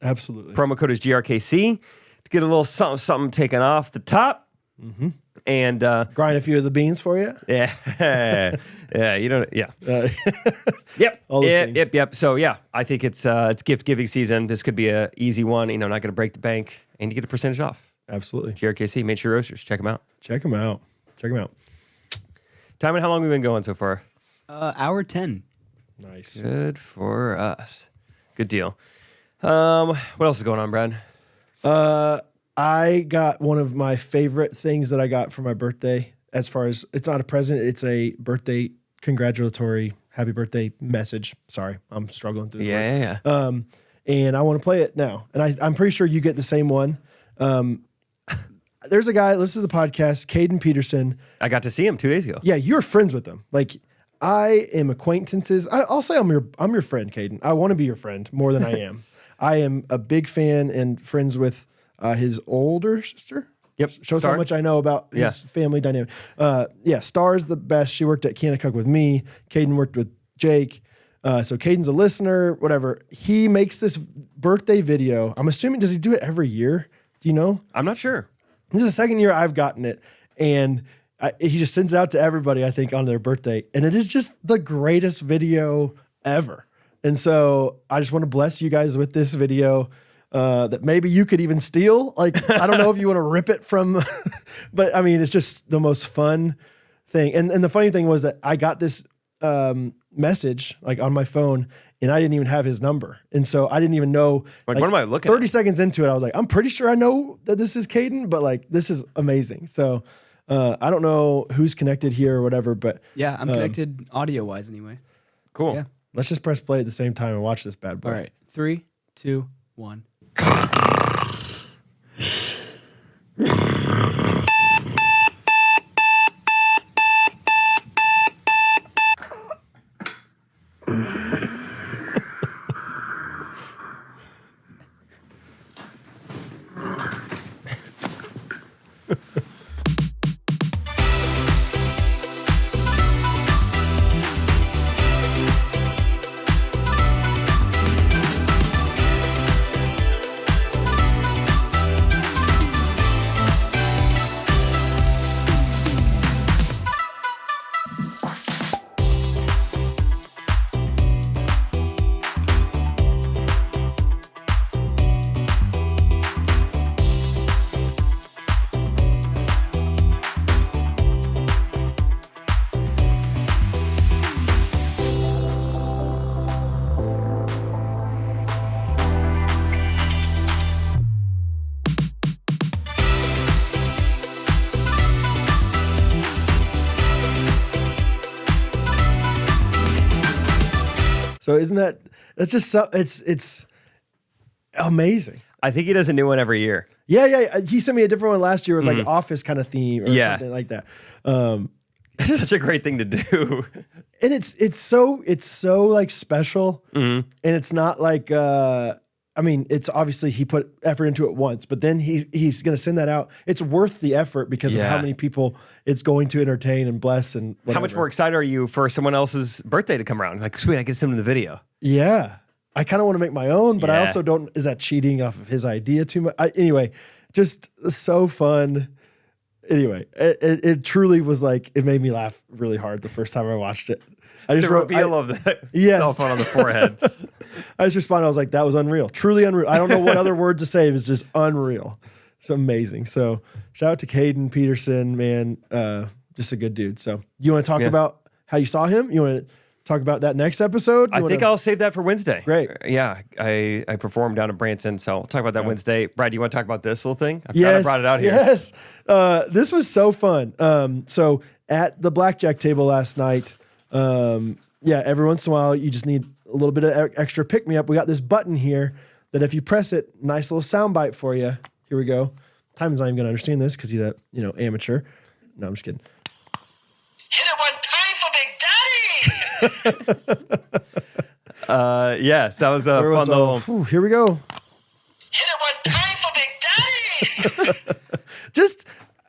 Absolutely. Promo code is GRKC to get a little something taken off the top. And grind a few of the beans for you. Yeah. Yep. Yep. So yeah, I think it's gift giving season. This could be a easy one. Not going to break the bank, and you get a percentage off. Absolutely. GRKC, Main Street Roasters. Check them out. Timon, how long have we been going so far? Hour 10. Nice. Good for us. Good deal. What else is going on, Brad? I got one of my favorite things that I got for my birthday. As far as it's not a present, it's a birthday congratulatory happy birthday message. Sorry, I'm struggling through. Yeah. and I want to play it now. And I'm pretty sure you get the same one. There's a guy, listen to the podcast, Caden Peterson. I got to see him 2 days ago. Yeah, you're friends with him. Like, I am acquaintances. I'll say I'm your friend, Caden. I want to be your friend more than I am. I am a big fan and friends with his older sister. Yep. Shows Star. how much I know about his family dynamic. Star's the best. She worked at Kanakuk with me. Caden worked with Jake. So Caden's a listener, whatever. He makes this birthday video. I'm assuming, does he do it every year? Do you know? I'm not sure. This is the second year I've gotten it. And he just sends it out to everybody, I think, on their birthday. And it is just the greatest video ever. And so I just want to bless you guys with this video that maybe you could even steal. Like, I don't know if you want to rip it from, but I mean, it's just the most fun thing. And the funny thing was that I got this message like on my phone and I didn't even have his number. And so I didn't even know. Like, what am I looking 30 at? seconds into it, I was like, I'm pretty sure I know that this is Caden, but like, this is amazing. So I don't know who's connected here or whatever, but Yeah, I'm connected audio-wise anyway. Cool. Yeah. let's just press play at the same time and watch this bad boy. All right. 3, 2, 1. So that's just so it's amazing. I think he does a new one every year. Yeah. He sent me a different one last year with like office kind of theme or something like that. It's such a great thing to do. And it's so like special, and it's not like I mean, it's obviously he put effort into it once, but then he's gonna send that out. It's worth the effort because of how many people it's going to entertain and bless and whatever. How much more excited are you for someone else's birthday to come around? Like, sweet, I get some in the video. Yeah, I kind of want to make my own, but I also don't. Is that cheating off of his idea too much? Anyway, just so fun. Anyway, it truly was like, it made me laugh really hard the first time I watched it. I just The reveal of the cell phone on the forehead. I just responded, I was like, that was unreal. Truly unreal. I don't know what other word to say. It's just unreal. It's amazing. So shout out to Caden Peterson, man. Just a good dude. So you want to talk about how you saw him? You want to talk about that next episode? I think I'll save that for Wednesday. Great. Yeah, I performed down in Branson, so I'll talk about that Wednesday. Brad, do you want to talk about this little thing? I forgot I brought it out here. Yes. This was so fun. So at the blackjack table last night, every once in a while, you just need a little bit of extra pick-me-up. We got this button here that if you press it, nice little sound bite for you. Here we go. Timon's not even going to understand this because he's a amateur. No, I'm just kidding. Hit it one time for Big Daddy. Yes, that was a fun little. Here we go. Hit it one time for Big Daddy.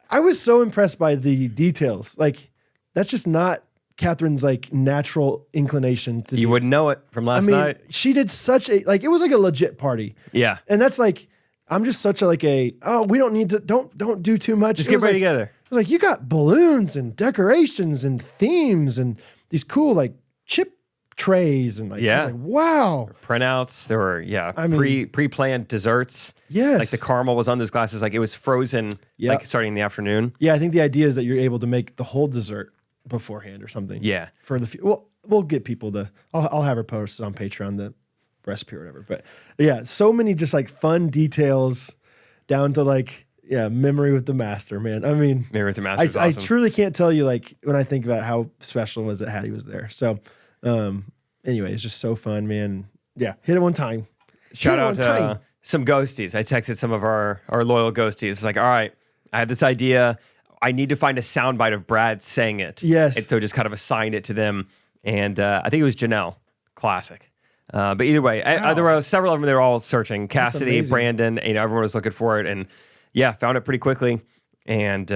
I was so impressed by the details. Like, that's just not Catherine's like natural inclination to do. You wouldn't know it from last night. She did such a, like, it was like a legit party. Yeah. And that's like, I'm just such a, we don't need to, don't do too much. Just get ready together. It was like, you got balloons and decorations and themes and these cool like chip trays and I was like, wow. Printouts. There were, pre-planned desserts. Yes. Like the caramel was on those glasses. Like it was frozen, like starting in the afternoon. Yeah, I think the idea is that you're able to make the whole dessert beforehand or something. Yeah. For the we'll get people to. I'll have her post it on Patreon the recipe or whatever. But yeah, so many just like fun details down to like memory with the master, man. I mean, memory with the master. Awesome. I truly can't tell you like when I think about how special it was that Hattie was there. So anyway, it's just so fun, man. Yeah, hit it one time. Shout out one to time. some ghosties. I texted some of our loyal ghosties. It's like, all right, I had this idea. I need to find a soundbite of Brad saying it. Yes. And so just kind of assigned it to them. And I think it was Janelle. Classic. But either way, there were several of them. They were all searching. Cassidy, amazing. Brandon, everyone was looking for it. And yeah, found it pretty quickly. And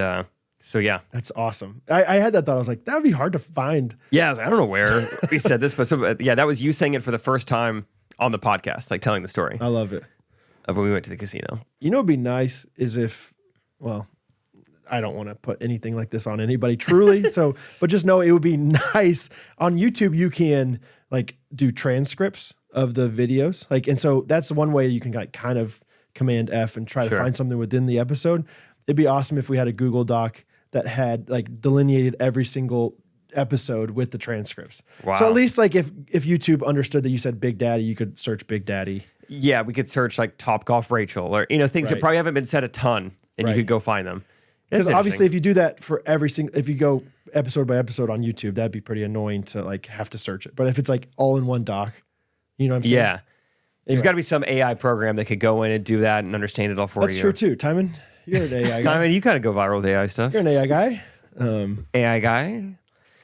so yeah. That's awesome. I had that thought. I was like, that would be hard to find. Yeah, I was like, I don't know where we said this, but yeah, that was you saying it for the first time on the podcast, like telling the story I love it. of when we went to the casino. You know, what'd be nice is if, well, I don't want to put anything like this on anybody truly. But just know it would be nice on YouTube. You can like do transcripts of the videos. Like, and so that's one way you can like kind of Command F and try to find something within the episode. It'd be awesome if we had a Google Doc that had like delineated every single episode with the transcripts. Wow. So at least like if YouTube understood that you said Big Daddy, you could search Big Daddy. Yeah, we could search like Top Golf Rachel or things that Right. probably haven't been said a ton, and you Right. could go find them. Because obviously, if you do that for every single, if you go episode by episode on YouTube, that'd be pretty annoying to like have to search it. But if it's like all in one doc, you know what I'm saying? yeah, there's got to be some AI program that could go in and do that and understand it all for That's you. true too. Timon, you're an AI guy. I mean, you kind of go viral with AI stuff. You're an AI guy. AI guy.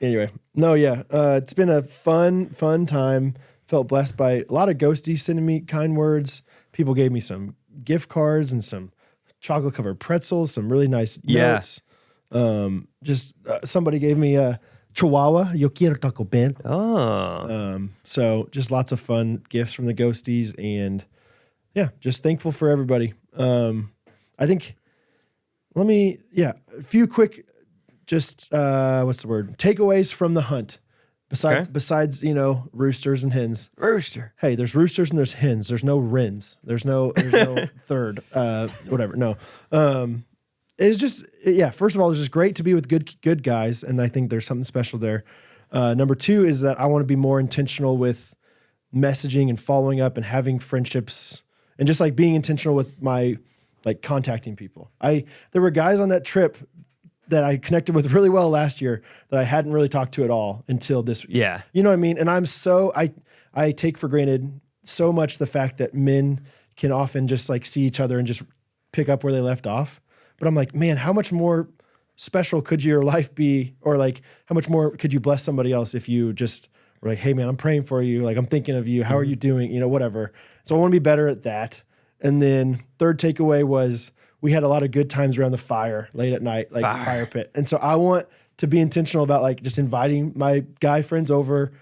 Anyway, no, yeah, it's been a fun time. Felt blessed by a lot of ghosties sending me kind words. People gave me some gift cards and some chocolate covered pretzels, some really nice notes. Somebody gave me a Chihuahua. Yo quiero Taco Bell. Oh, So just lots of fun gifts from the ghosties, and yeah, just thankful for everybody. I think a few quick what's the word? Takeaways from the hunt. Besides, roosters and hens. rooster. Hey, there's roosters and there's hens. There's no wrens. There's no third. Whatever. No. It's just first of all, it's just great to be with good guys, and I think there's something special there. Number two is that I want to be more intentional with messaging and following up and having friendships and just like being intentional with my like contacting people. There were guys on that trip that I connected with really well last year that I hadn't really talked to at all until this year. Yeah. You know what I mean? And I take for granted so much the fact that men can often just like see each other and just pick up where they left off. But I'm like, man, how much more special could your life be? Or like, how much more could you bless somebody else if you just were like, hey man, I'm praying for you. Like, I'm thinking of you. How are you doing? Whatever. So I want to be better at that. And then third takeaway was we had a lot of good times around the fire late at night, like fire pit. And so I want to be intentional about like just inviting my guy friends over,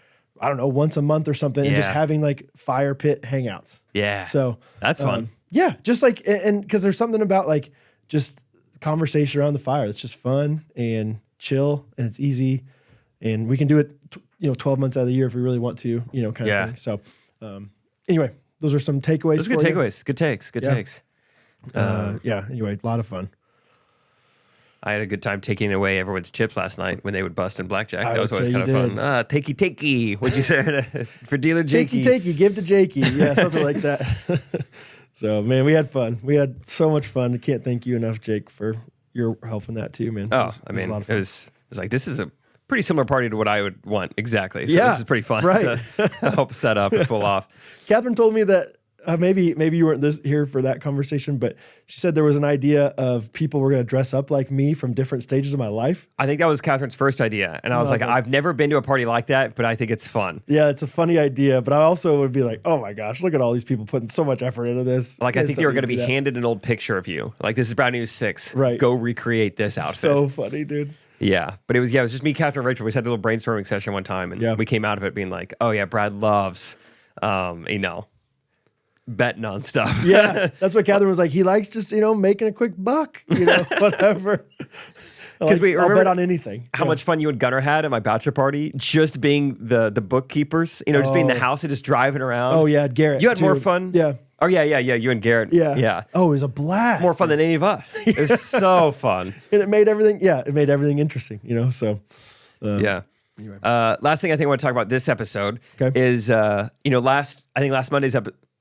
I don't know, once a month or something, and just having like fire pit hangouts. Yeah. So that's fun. Yeah. Just like, and because there's something about like just conversation around the fire. It's just fun and chill and it's easy. And we can do it, 12 months out of the year if we really want to, kind of thing. So anyway, those are some takeaways. Those are good takeaways. Good takes. Good takes. Anyway, a lot of fun. I had a good time taking away everyone's chips last night when they would bust in blackjack. That was would always say kind you of fun. Takey. What'd you say? For dealer Jakey. Takey, give to Jakey. Yeah, something like that. So, man, we had fun. We had so much fun. I can't thank you enough, Jake, for your help in that too, man. Oh, it was a lot of fun. it was like, this is a pretty similar party to what I would want. Exactly. So Yeah, this is pretty fun right. to help set up and pull off. Catherine told me that maybe you weren't here for that conversation, but she said there was an idea of people were going to dress up like me from different stages of my life. I think that was Catherine's first idea. And I was like, I've never been to a party like that, but I think it's fun. Yeah, it's a funny idea, but I also would be like, oh my gosh, look at all these people putting so much effort into this. Like, You I guys think don't they were need going to do be that. handed an old picture of you. Like, this is Brown News 6. Right. Go recreate this outfit. So funny, dude. Yeah. But it was just me, Catherine, and Rachel. We just had a little brainstorming session one time, and we came out of it being like, oh, yeah, Brad loves, betting on stuff. Yeah, that's what Catherine was like. He likes just, making a quick buck, whatever. Because I'll bet on anything. How much fun you and Gunnar had at my bachelor party, just being the bookkeepers, just being in the house and just driving around. Oh, yeah, Garrett. You had more too. fun? Yeah. Oh, yeah, you and Garrett. Yeah. Yeah. Oh, it was a blast. More fun than any of us. It was so fun. And it made everything interesting, so. Yeah. Anyway. Last thing I think I want to talk about this episode is, last Monday's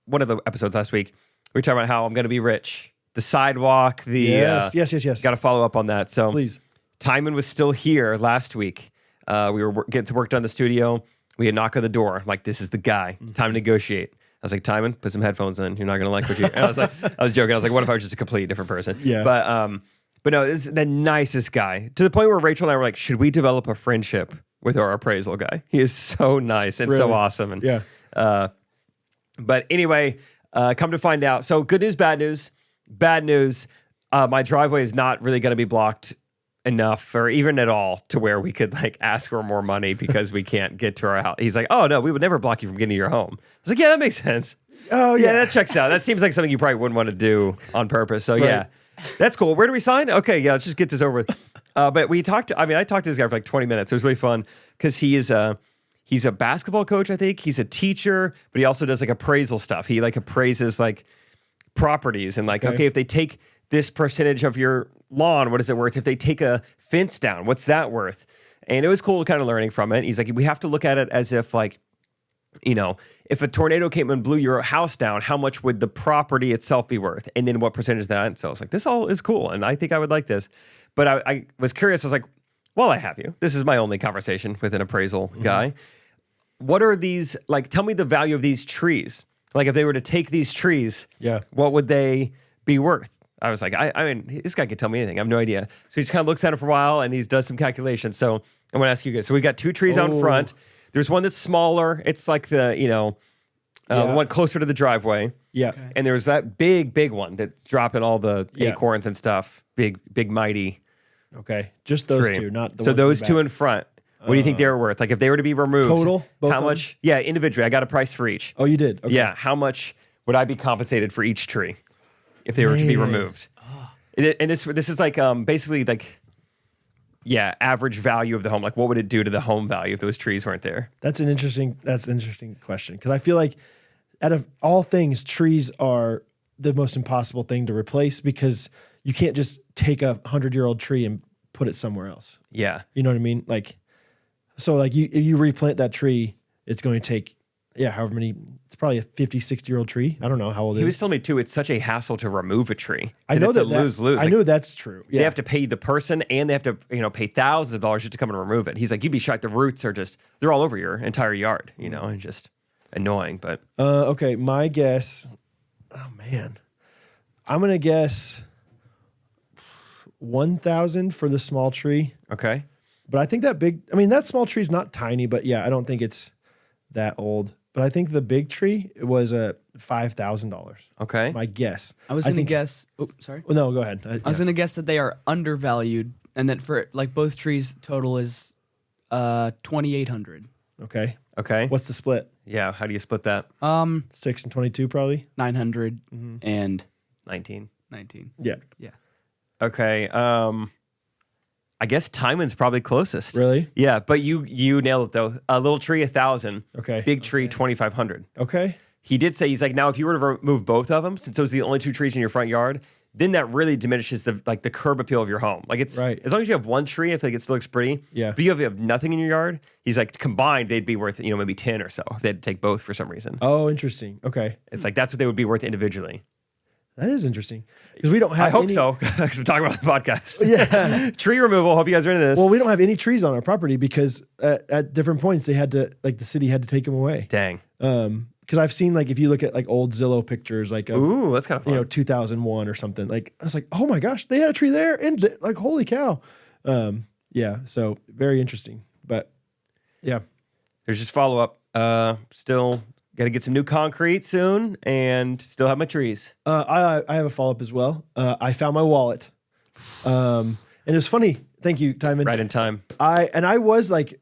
one of the episodes last week, we were talking about how I'm going to be rich. The sidewalk, Yes. Got to follow up on that. So Please. Timon was still here last week. We were getting some work done in the studio. We had a knock on the door. I'm like, this is the guy. It's time to negotiate. was like, Timon, put some headphones in. You're not gonna like what you. And I was joking. I was like, what if I was just a complete different person? Yeah. But no, this is the nicest guy, to the point where Rachel and I were like, should we develop a friendship with our appraisal guy? He is so nice and so Really? awesome. And Yeah. but anyway, come to find out. So good news, bad news. Bad news. My driveway is not really going to be blocked enough or even at all to where we could like ask for more money because we can't get to our house. He's like, oh no, we would never block you from getting to your home. I was like, yeah, that makes sense. Oh Yeah, yeah. that checks out. That seems like something you probably wouldn't want to do on purpose. So yeah, that's cool. Where do we sign? Okay, yeah, let's just get this over with. But I talked to this guy for like 20 minutes. It was really fun because he's a basketball coach, I think. He's a teacher, but he also does like appraisal stuff. He like appraises like properties and like, okay, if they take this percentage of your lawn, what is it worth? If they take a fence down, what's that worth? And it was cool kind of learning from it. He's like, we have to look at it as if like, if a tornado came and blew your house down, how much would the property itself be worth? And then what percentage of that? And so I was like, this all is cool. And I think I would like this. But I was curious. I was like, well, I have you. This is my only conversation with an appraisal guy. What are these, like, tell me the value of these trees. Like if they were to take these trees, what would they be worth? I was like, I mean, this guy could tell me anything. I have no idea. So he just kind of looks at it for a while and he does some calculations. So I'm going to ask you guys. So we got 2 trees out front. There's one that's smaller. It's like the, one closer to the driveway. Yeah. Okay. Okay. And there's that big one that's dropping all the acorns and stuff. Big, mighty. Just those tree. 2, not the So ones those in the 2 back. in front. What do you think they were worth? Like if they were to be removed. Total? Both how of much? them? Yeah, individually. I got a price for each. Oh, you did? Okay. Yeah. How much would I be compensated for each tree if they were to be removed? And this is like basically like, average value of the home. Like what would it do to the home value if those trees weren't there? That's an interesting question because I feel like out of all things, trees are the most impossible thing to replace because you can't just take a 100-year-old tree and put it somewhere else. Yeah. You know what I mean? Like, so like if you replant that tree, it's going to take, however many, it's probably a 50, 60-year-old tree. I don't know how old it is. He was telling me too, it's such a hassle to remove a tree. I know it's that a lose-lose. I know that's true. Yeah. They have to pay the person and they have to, pay thousands of dollars just to come and remove it. He's like, you'd be shocked. The roots are they're all over your entire yard, and just annoying. But okay, my guess, oh man, I'm going to guess 1,000 for the small tree. okay. But I think that small tree is not tiny, but I don't think it's that old. But I think the big tree was $5,000. Okay. My guess. I was going to guess. Oh, sorry. Well, no, go ahead. I was going to guess that they are undervalued, and that for like both trees total is $2,800. Okay. Okay. What's the split? Yeah. How do you split that? 6 and 22 probably? 900 and 19. 19. Yeah. Yeah. Okay. I guess Timon's probably closest. Really? Yeah, but you nailed it though. A little tree, 1,000. Okay. Big tree, 2,500. Okay. He did say, he's like, now if you were to remove both of them, since those are the only 2 trees in your front yard, then that really diminishes the curb appeal of your home. Like it's Right. as long as you have one tree, I feel like it still looks pretty. Yeah. But if you have nothing in your yard, he's like combined they'd be worth maybe 10 or so if they had to take both for some reason. Oh, interesting. Okay. It's like that's what they would be worth individually. That is interesting. Because we don't have I hope any- so because we're talking about the podcast. Yeah. Tree removal. Hope you guys are into this. Well, we don't have any trees on our property because at different points they had to, like the city had to take them away. Dang. Because I've seen like if you look at like old Zillow pictures, like of, Ooh, that's kind of fun. 2001 or something. Like I was like, oh my gosh, they had a tree there, and like holy cow. Yeah, so very interesting. But yeah, There's just follow up. Still got to get some new concrete soon, and still have my trees. I have a follow up as well. I found my wallet, and it was funny. Thank you, Timon. Right in time. I was like,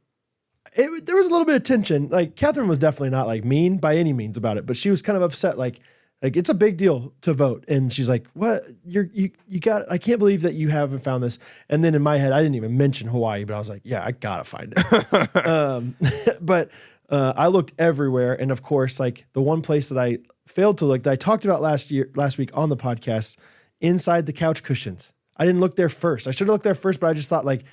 there was a little bit of tension. Like Catherine was definitely not like mean by any means about it, but she was kind of upset. Like it's a big deal to vote, and she's like, "What? You got? I can't believe that you haven't found this." And then in my head, I didn't even mention Hawaii, but I was like, "Yeah, I gotta find it." But I looked everywhere, and of course, like the one place that I failed to look that I talked about last week on the podcast, inside the couch cushions. I didn't look there first. I should have looked there first, but I just thought like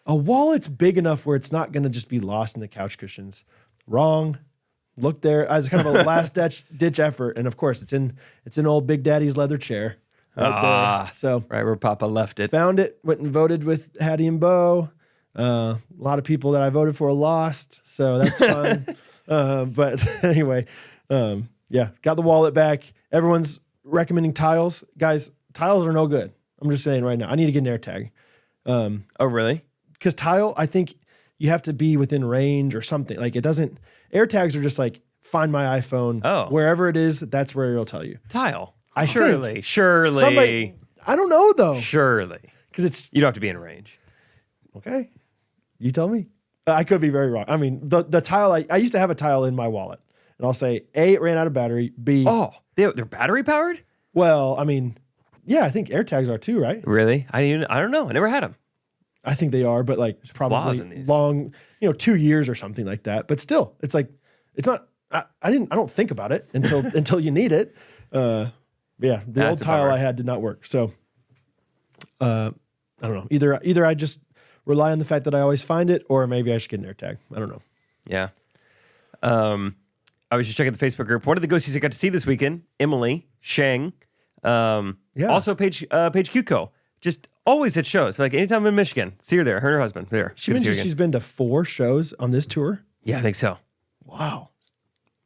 a wallet's big enough where it's not going to just be lost in the couch cushions. Wrong. Look there as kind of a last ditch effort, and of course, it's in old Big Daddy's leather chair right there. So Right where Papa left it. found it. Went and voted with Hattie and Bo. A lot of people that I voted for lost, so that's fun. But anyway, Yeah, got the wallet back. Everyone's recommending tiles. Guys, tiles are no good. I'm just saying right now. I need to get an AirTag. Oh, really? Because tile, I think you have to be within range or something. Like it doesn't. AirTags are just like find my iPhone. Oh. Wherever it is, that's where it'll tell you. Tile. I Surely. Somebody, I don't know though. Surely. Because it's You don't have to be in range. okay. You tell me. I could be very wrong. I mean, the tile. I used to have a tile in my wallet, and I'll say A, it ran out of battery. B, Oh, they're battery powered? well, I mean, yeah, I think AirTags are too, right? Really? I don't know. I never had them. I think they are, but like flaws probably in these. long, 2 years or something like that. But still, it's like it's not. I don't think about it until until you need it. Yeah, the That's old a tile bummer. I had did not work. So, I don't know. Either I just rely on the fact that I always find it, or maybe I should get an AirTag. I don't know. Yeah. I was just checking the Facebook group. One of the ghosties I got to see this weekend, Emily Shang. Yeah. Also, Paige Cuco. Just always at shows. Like anytime I'm in Michigan, see her there. Her and her husband there. She Good to see her mentioned again. she's been to 4 shows on this tour. Yeah, I think so. Wow,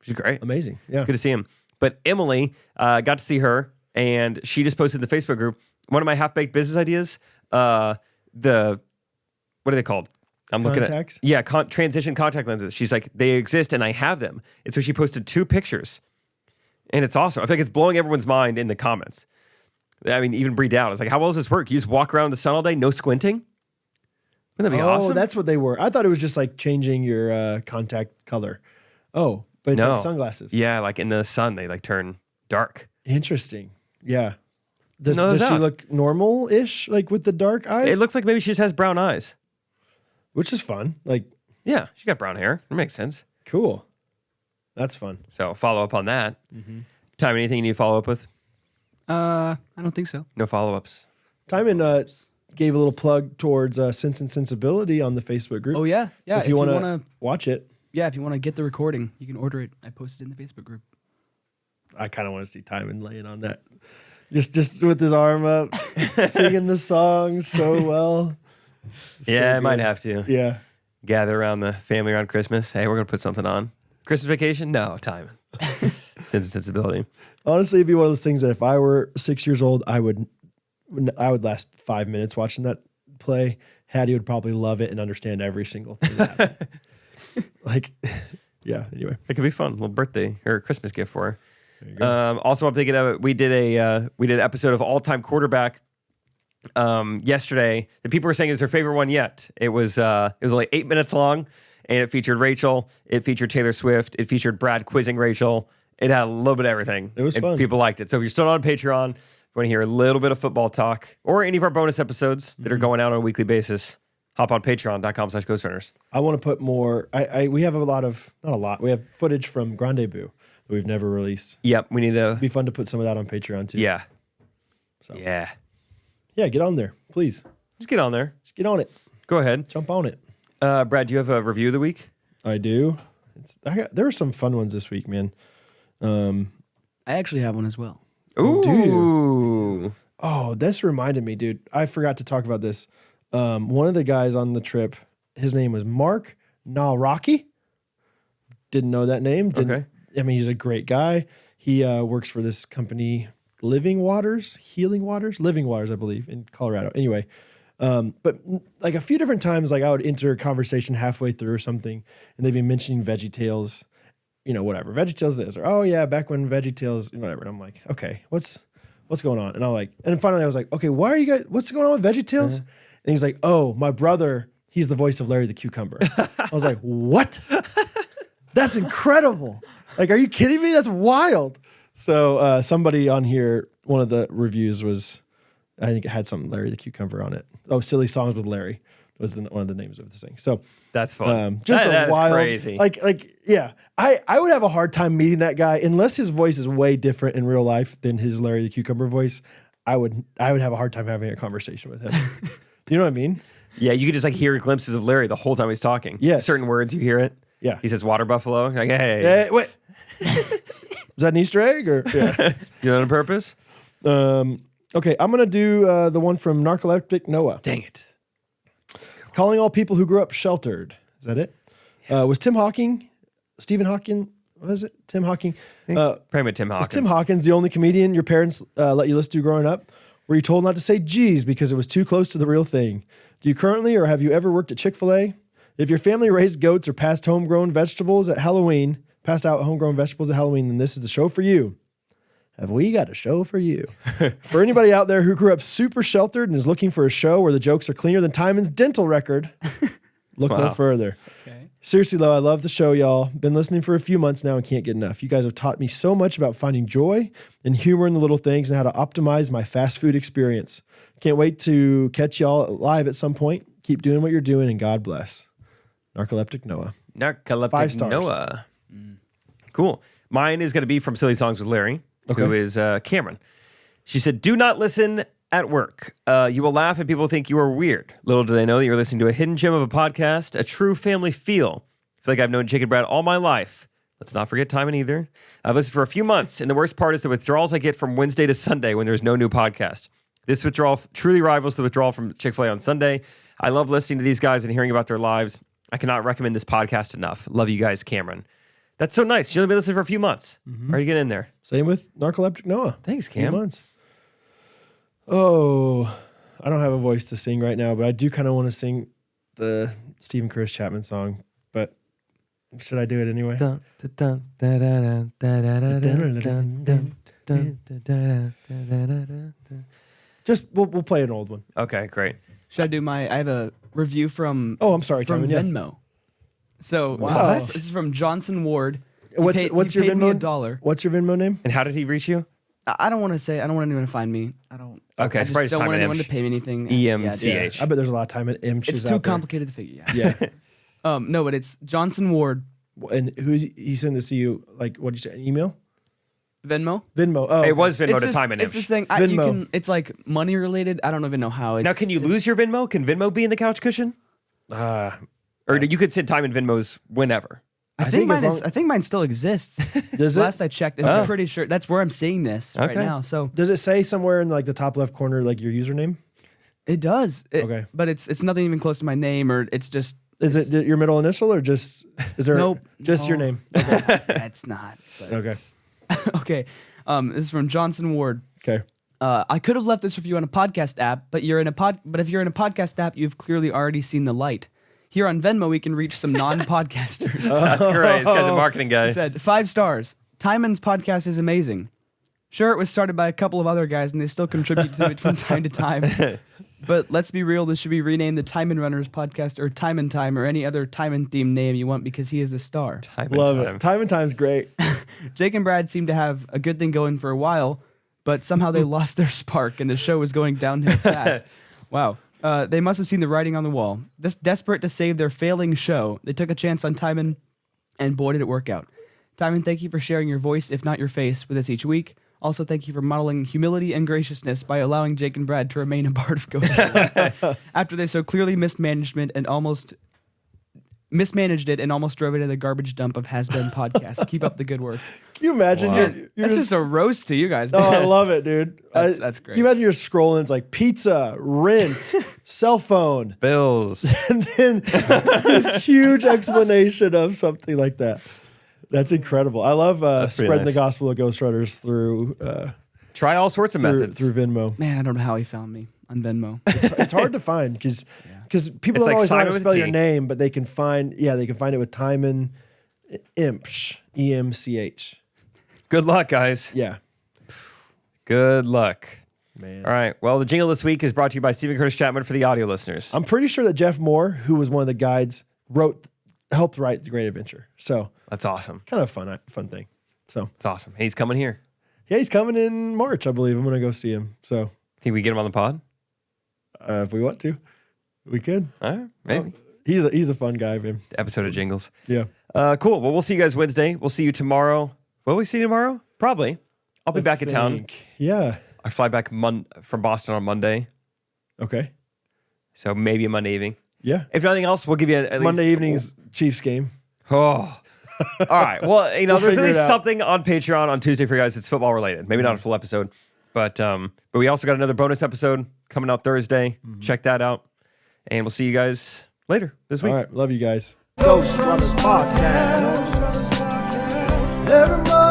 She's great. amazing. Yeah, Good to see him. But Emily, got to see her, and she just posted in the Facebook group one of my half-baked business ideas. What are they called? I'm Contacts? looking at transition contact lenses. She's like, they exist and I have them. And so she posted 2 pictures, and it's awesome. I feel like it's blowing everyone's mind in the comments. I mean, even Bree Dowd. It's like, how well does this work? You just walk around in the sun all day, no squinting? Wouldn't that be awesome? that's what they were. I thought it was just like changing your contact color. Oh, but it's No. like sunglasses. Yeah, like in the sun, they like turn dark. Interesting. Yeah. Does No, she there's that. look normal-ish, like with the dark eyes? It looks like maybe she just has brown eyes. Which is fun. Like, Yeah, she got brown hair. It makes sense. cool. That's fun. So follow up on that. Mm-hmm. Time, anything you need to follow up with? I don't think so. No follow-ups. Timon gave a little plug towards Sense and Sensibility on the Facebook group. Oh yeah, yeah. So if you want to wanna, watch it, if you want to get the recording, you can order it. I posted it in the Facebook group. I kind of want to see Timon laying on that. Just with his arm up, singing the song so well. Yeah, So I might good. have to Yeah. gather around the family around Christmas. Hey, we're going to put something on. Christmas vacation? No, time. Sense and sensibility. Honestly, it'd be one of those things that if I were 6 years old, I would last 5 minutes watching that play. Hattie would probably love it and understand every single thing. that happened. Like, yeah. Anyway, It could be fun. A little birthday or Christmas gift for her. Also, I'm thinking of it. We did an episode of All Time Quarterback yesterday. The people were saying it's their favorite one yet. It was only 8 minutes long, and it featured Rachel. It featured Taylor Swift. It featured Brad quizzing Rachel. It had a little bit of everything. It was and fun. People liked it. So if you're still on Patreon, if you want to hear a little bit of football talk or any of our bonus episodes that are going out on a weekly basis, hop on patreon.com/Ghostrunners. I want to put more. We have not a lot. We have footage from Grande Boo that we've never released. Yep, we need to. It'd be fun to put some of that on Patreon too. Yeah. So. Yeah. Yeah, get on there, please. Just get on there. Just get on it. Go ahead. Jump on it. Brad, do you have a review of the week? I do. There were some fun ones this week, man. I actually have one as well. Ooh. do you? Oh, this reminded me, dude. I forgot to talk about this. One of the guys on the trip, his name was Mark Nawrocki. Didn't know that name. Okay. I mean, he's a great guy. He works for this company, Living Waters, I believe, in Colorado. Anyway, but like a few different times, like I would enter a conversation halfway through or something, and they'd be mentioning VeggieTales, whatever. VeggieTales this, or oh yeah, back when VeggieTales, whatever. And I'm like, okay, what's going on? And and finally I was like, okay, what's going on with VeggieTales? And he's like, oh, my brother, he's the voice of Larry the Cucumber. I was like, what? That's incredible. Like, are you kidding me? That's wild. So somebody on here, one of the reviews was, I think it had something Larry the Cucumber on it. Oh, Silly Songs with Larry was one of the names of this thing. So That's fun. just that a is wild, crazy. yeah. I would have a hard time meeting that guy unless his voice is way different in real life than his Larry the Cucumber voice. I would have a hard time having a conversation with him. Do you know what I mean? Yeah, you could just like hear glimpses of Larry the whole time he's talking. Yes. Certain words you hear it. Yeah. He says water buffalo. You're like, hey, Hey, wait. Is that an Easter egg or? Yeah. you that on purpose? Okay, I'm gonna do the one from Narcoleptic Noah. Dang it. Calling all people who grew up sheltered. Is that it? Was Stephen Hawking what is it? Tim Hawking. Probably with Tim Hawkins. Is Tim Hawkins the only comedian your parents let you listen to growing up? Were you told not to say geez because it was too close to the real thing? Do you currently or have you ever worked at Chick-fil-A? If your family raised goats or passed out homegrown vegetables at Halloween, then this is the show for you. Have we got a show for you? For anybody out there who grew up super sheltered and is looking for a show where the jokes are cleaner than Timon's dental record, look no further. Okay. Seriously, though, I love the show, y'all. Been listening for a few months now and can't get enough. You guys have taught me so much about finding joy and humor in the little things and how to optimize my fast food experience. Can't wait to catch y'all live at some point. Keep doing what you're doing, and God bless. Narcoleptic Noah. 5 stars. Noah. Cool. Mine is going to be from Silly Songs with Larry, who is Cameron. She said, do not listen at work. You will laugh and people think you are weird. Little do they know that you're listening to a hidden gem of a podcast, a true family feel. I feel like I've known Jake and Brad all my life. Let's not forget Timon either. I've listened for a few months, and the worst part is the withdrawals I get from Wednesday to Sunday when there's no new podcast. This withdrawal truly rivals the withdrawal from Chick-fil-A on Sunday. I love listening to these guys and hearing about their lives. I cannot recommend this podcast enough. Love you guys, Cameron. That's so nice. You've only been listening for a few months. Are you getting in there? Same with Narcoleptic Noah. Thanks, A few Cam. months. Oh, I don't have a voice to sing right now, but I do kind of want to sing the Stephen Chris Chapman song. But should I do it anyway? Just we'll play an old one. Okay, great. Should I do I have a review from Oh, I'm sorry, from Timon, yeah. Venmo. So Wow. this is from Johnson Ward. What's He your paid me Venmo? $1. What's your Venmo name? And how did he reach you? I don't want to say. I don't want anyone to find me. I don't. Okay, I it's just probably don't Timon want anyone to Emsh. pay me anything. EMCH. I bet there's a lot of time in Imsh It's is too out there. complicated to figure. Yeah. No, but it's Johnson Ward. And who's he sent this to you? Like, what did you say? An email? Venmo. Venmo. Oh, It was okay. Venmo to Timon It's this Emsh. thing. You Venmo. can. It's like money related. I don't even know how. Now, can you lose your Venmo? Can Venmo be in the couch cushion? Or you could send Timon Venmos whenever. I think mine still exists. Does it? Last I checked, I'm pretty sure that's where I'm seeing this right Okay. now. So Does it say somewhere in like the top left corner like your username? it does. Okay. But it's nothing even close to my name, or it's just. Is it your middle initial or just is there Nope. just your No. name? That's not. But. Okay. Okay. This is from Johnson Ward. Okay. I could have left this review on a podcast app, but if you're in a podcast app, you've clearly already seen the light. Here on Venmo, we can reach some non-podcasters. That's great. This guy's a marketing guy. He said 5 stars. Timon's podcast is amazing. Sure, it was started by a couple of other guys, and they still contribute to it from time to time. But let's be real, this should be renamed the Timon Runners podcast, or Timon Time, or any other Timon-themed name you want, because he is the star. Love it. Time and Time's great. Jake and Brad seem to have a good thing going for a while, but somehow they lost their spark, and the show is going downhill fast. Wow. They must have seen the writing on the wall. This desperate to save their failing show, they took a chance on Timon, and boy, did it work out. Timon, thank you for sharing your voice, if not your face, with us each week. Also, thank you for modeling humility and graciousness by allowing Jake and Brad to remain a part of Ghostrunners after they so clearly mismanaged it and almost drove it into the garbage dump of has-been podcasts. Keep up the good work. Can you imagine? Wow. You're That's just a roast to you guys. Oh, man. I love it, dude. That's great. Can you imagine you're scrolling? It's like pizza, rent, cell phone, Bills. and then this huge explanation of something like that. That's incredible. I love pretty spreading the nice. gospel of Ghostrunners through Try all sorts of methods. through Venmo. Man, I don't know how he found me on Venmo. It's hard to find because people It's don't like always know how Simon to with spell a your T. name, but they can find it with Timon Emch, EMCH. Good luck, guys. Yeah, Good luck. man. All right. Well, the jingle this week is brought to you by Stephen Curtis Chapman for the audio listeners. I'm pretty sure that Jeff Moore, who was one of the guides, helped write The Great Adventure. So That's awesome. kind of a fun thing. So It's awesome. Hey, he's coming here. yeah, he's coming in March, I believe. I'm gonna go see him. So Think we get him on the pod? if we want to, we could. All right. Maybe. He's a fun guy, man. Episode of Jingles. Yeah. Cool. Well, we'll see you guys Wednesday. We'll see you tomorrow. Will we see you tomorrow? Probably. I'll be back in town. Yeah. I fly back from Boston on Monday. Okay. So maybe a Monday evening. Yeah. If nothing else, we'll give you at least Monday evening's Chiefs game. Oh. All right. Well, We'll there's at figure it least out. something on Patreon on Tuesday for you guys. It's football related. Maybe not a full episode, but we also got another bonus episode coming out Thursday. Check that out, and we'll see you guys later this week. All right. Love you guys. Ghostrunners Podcast. Every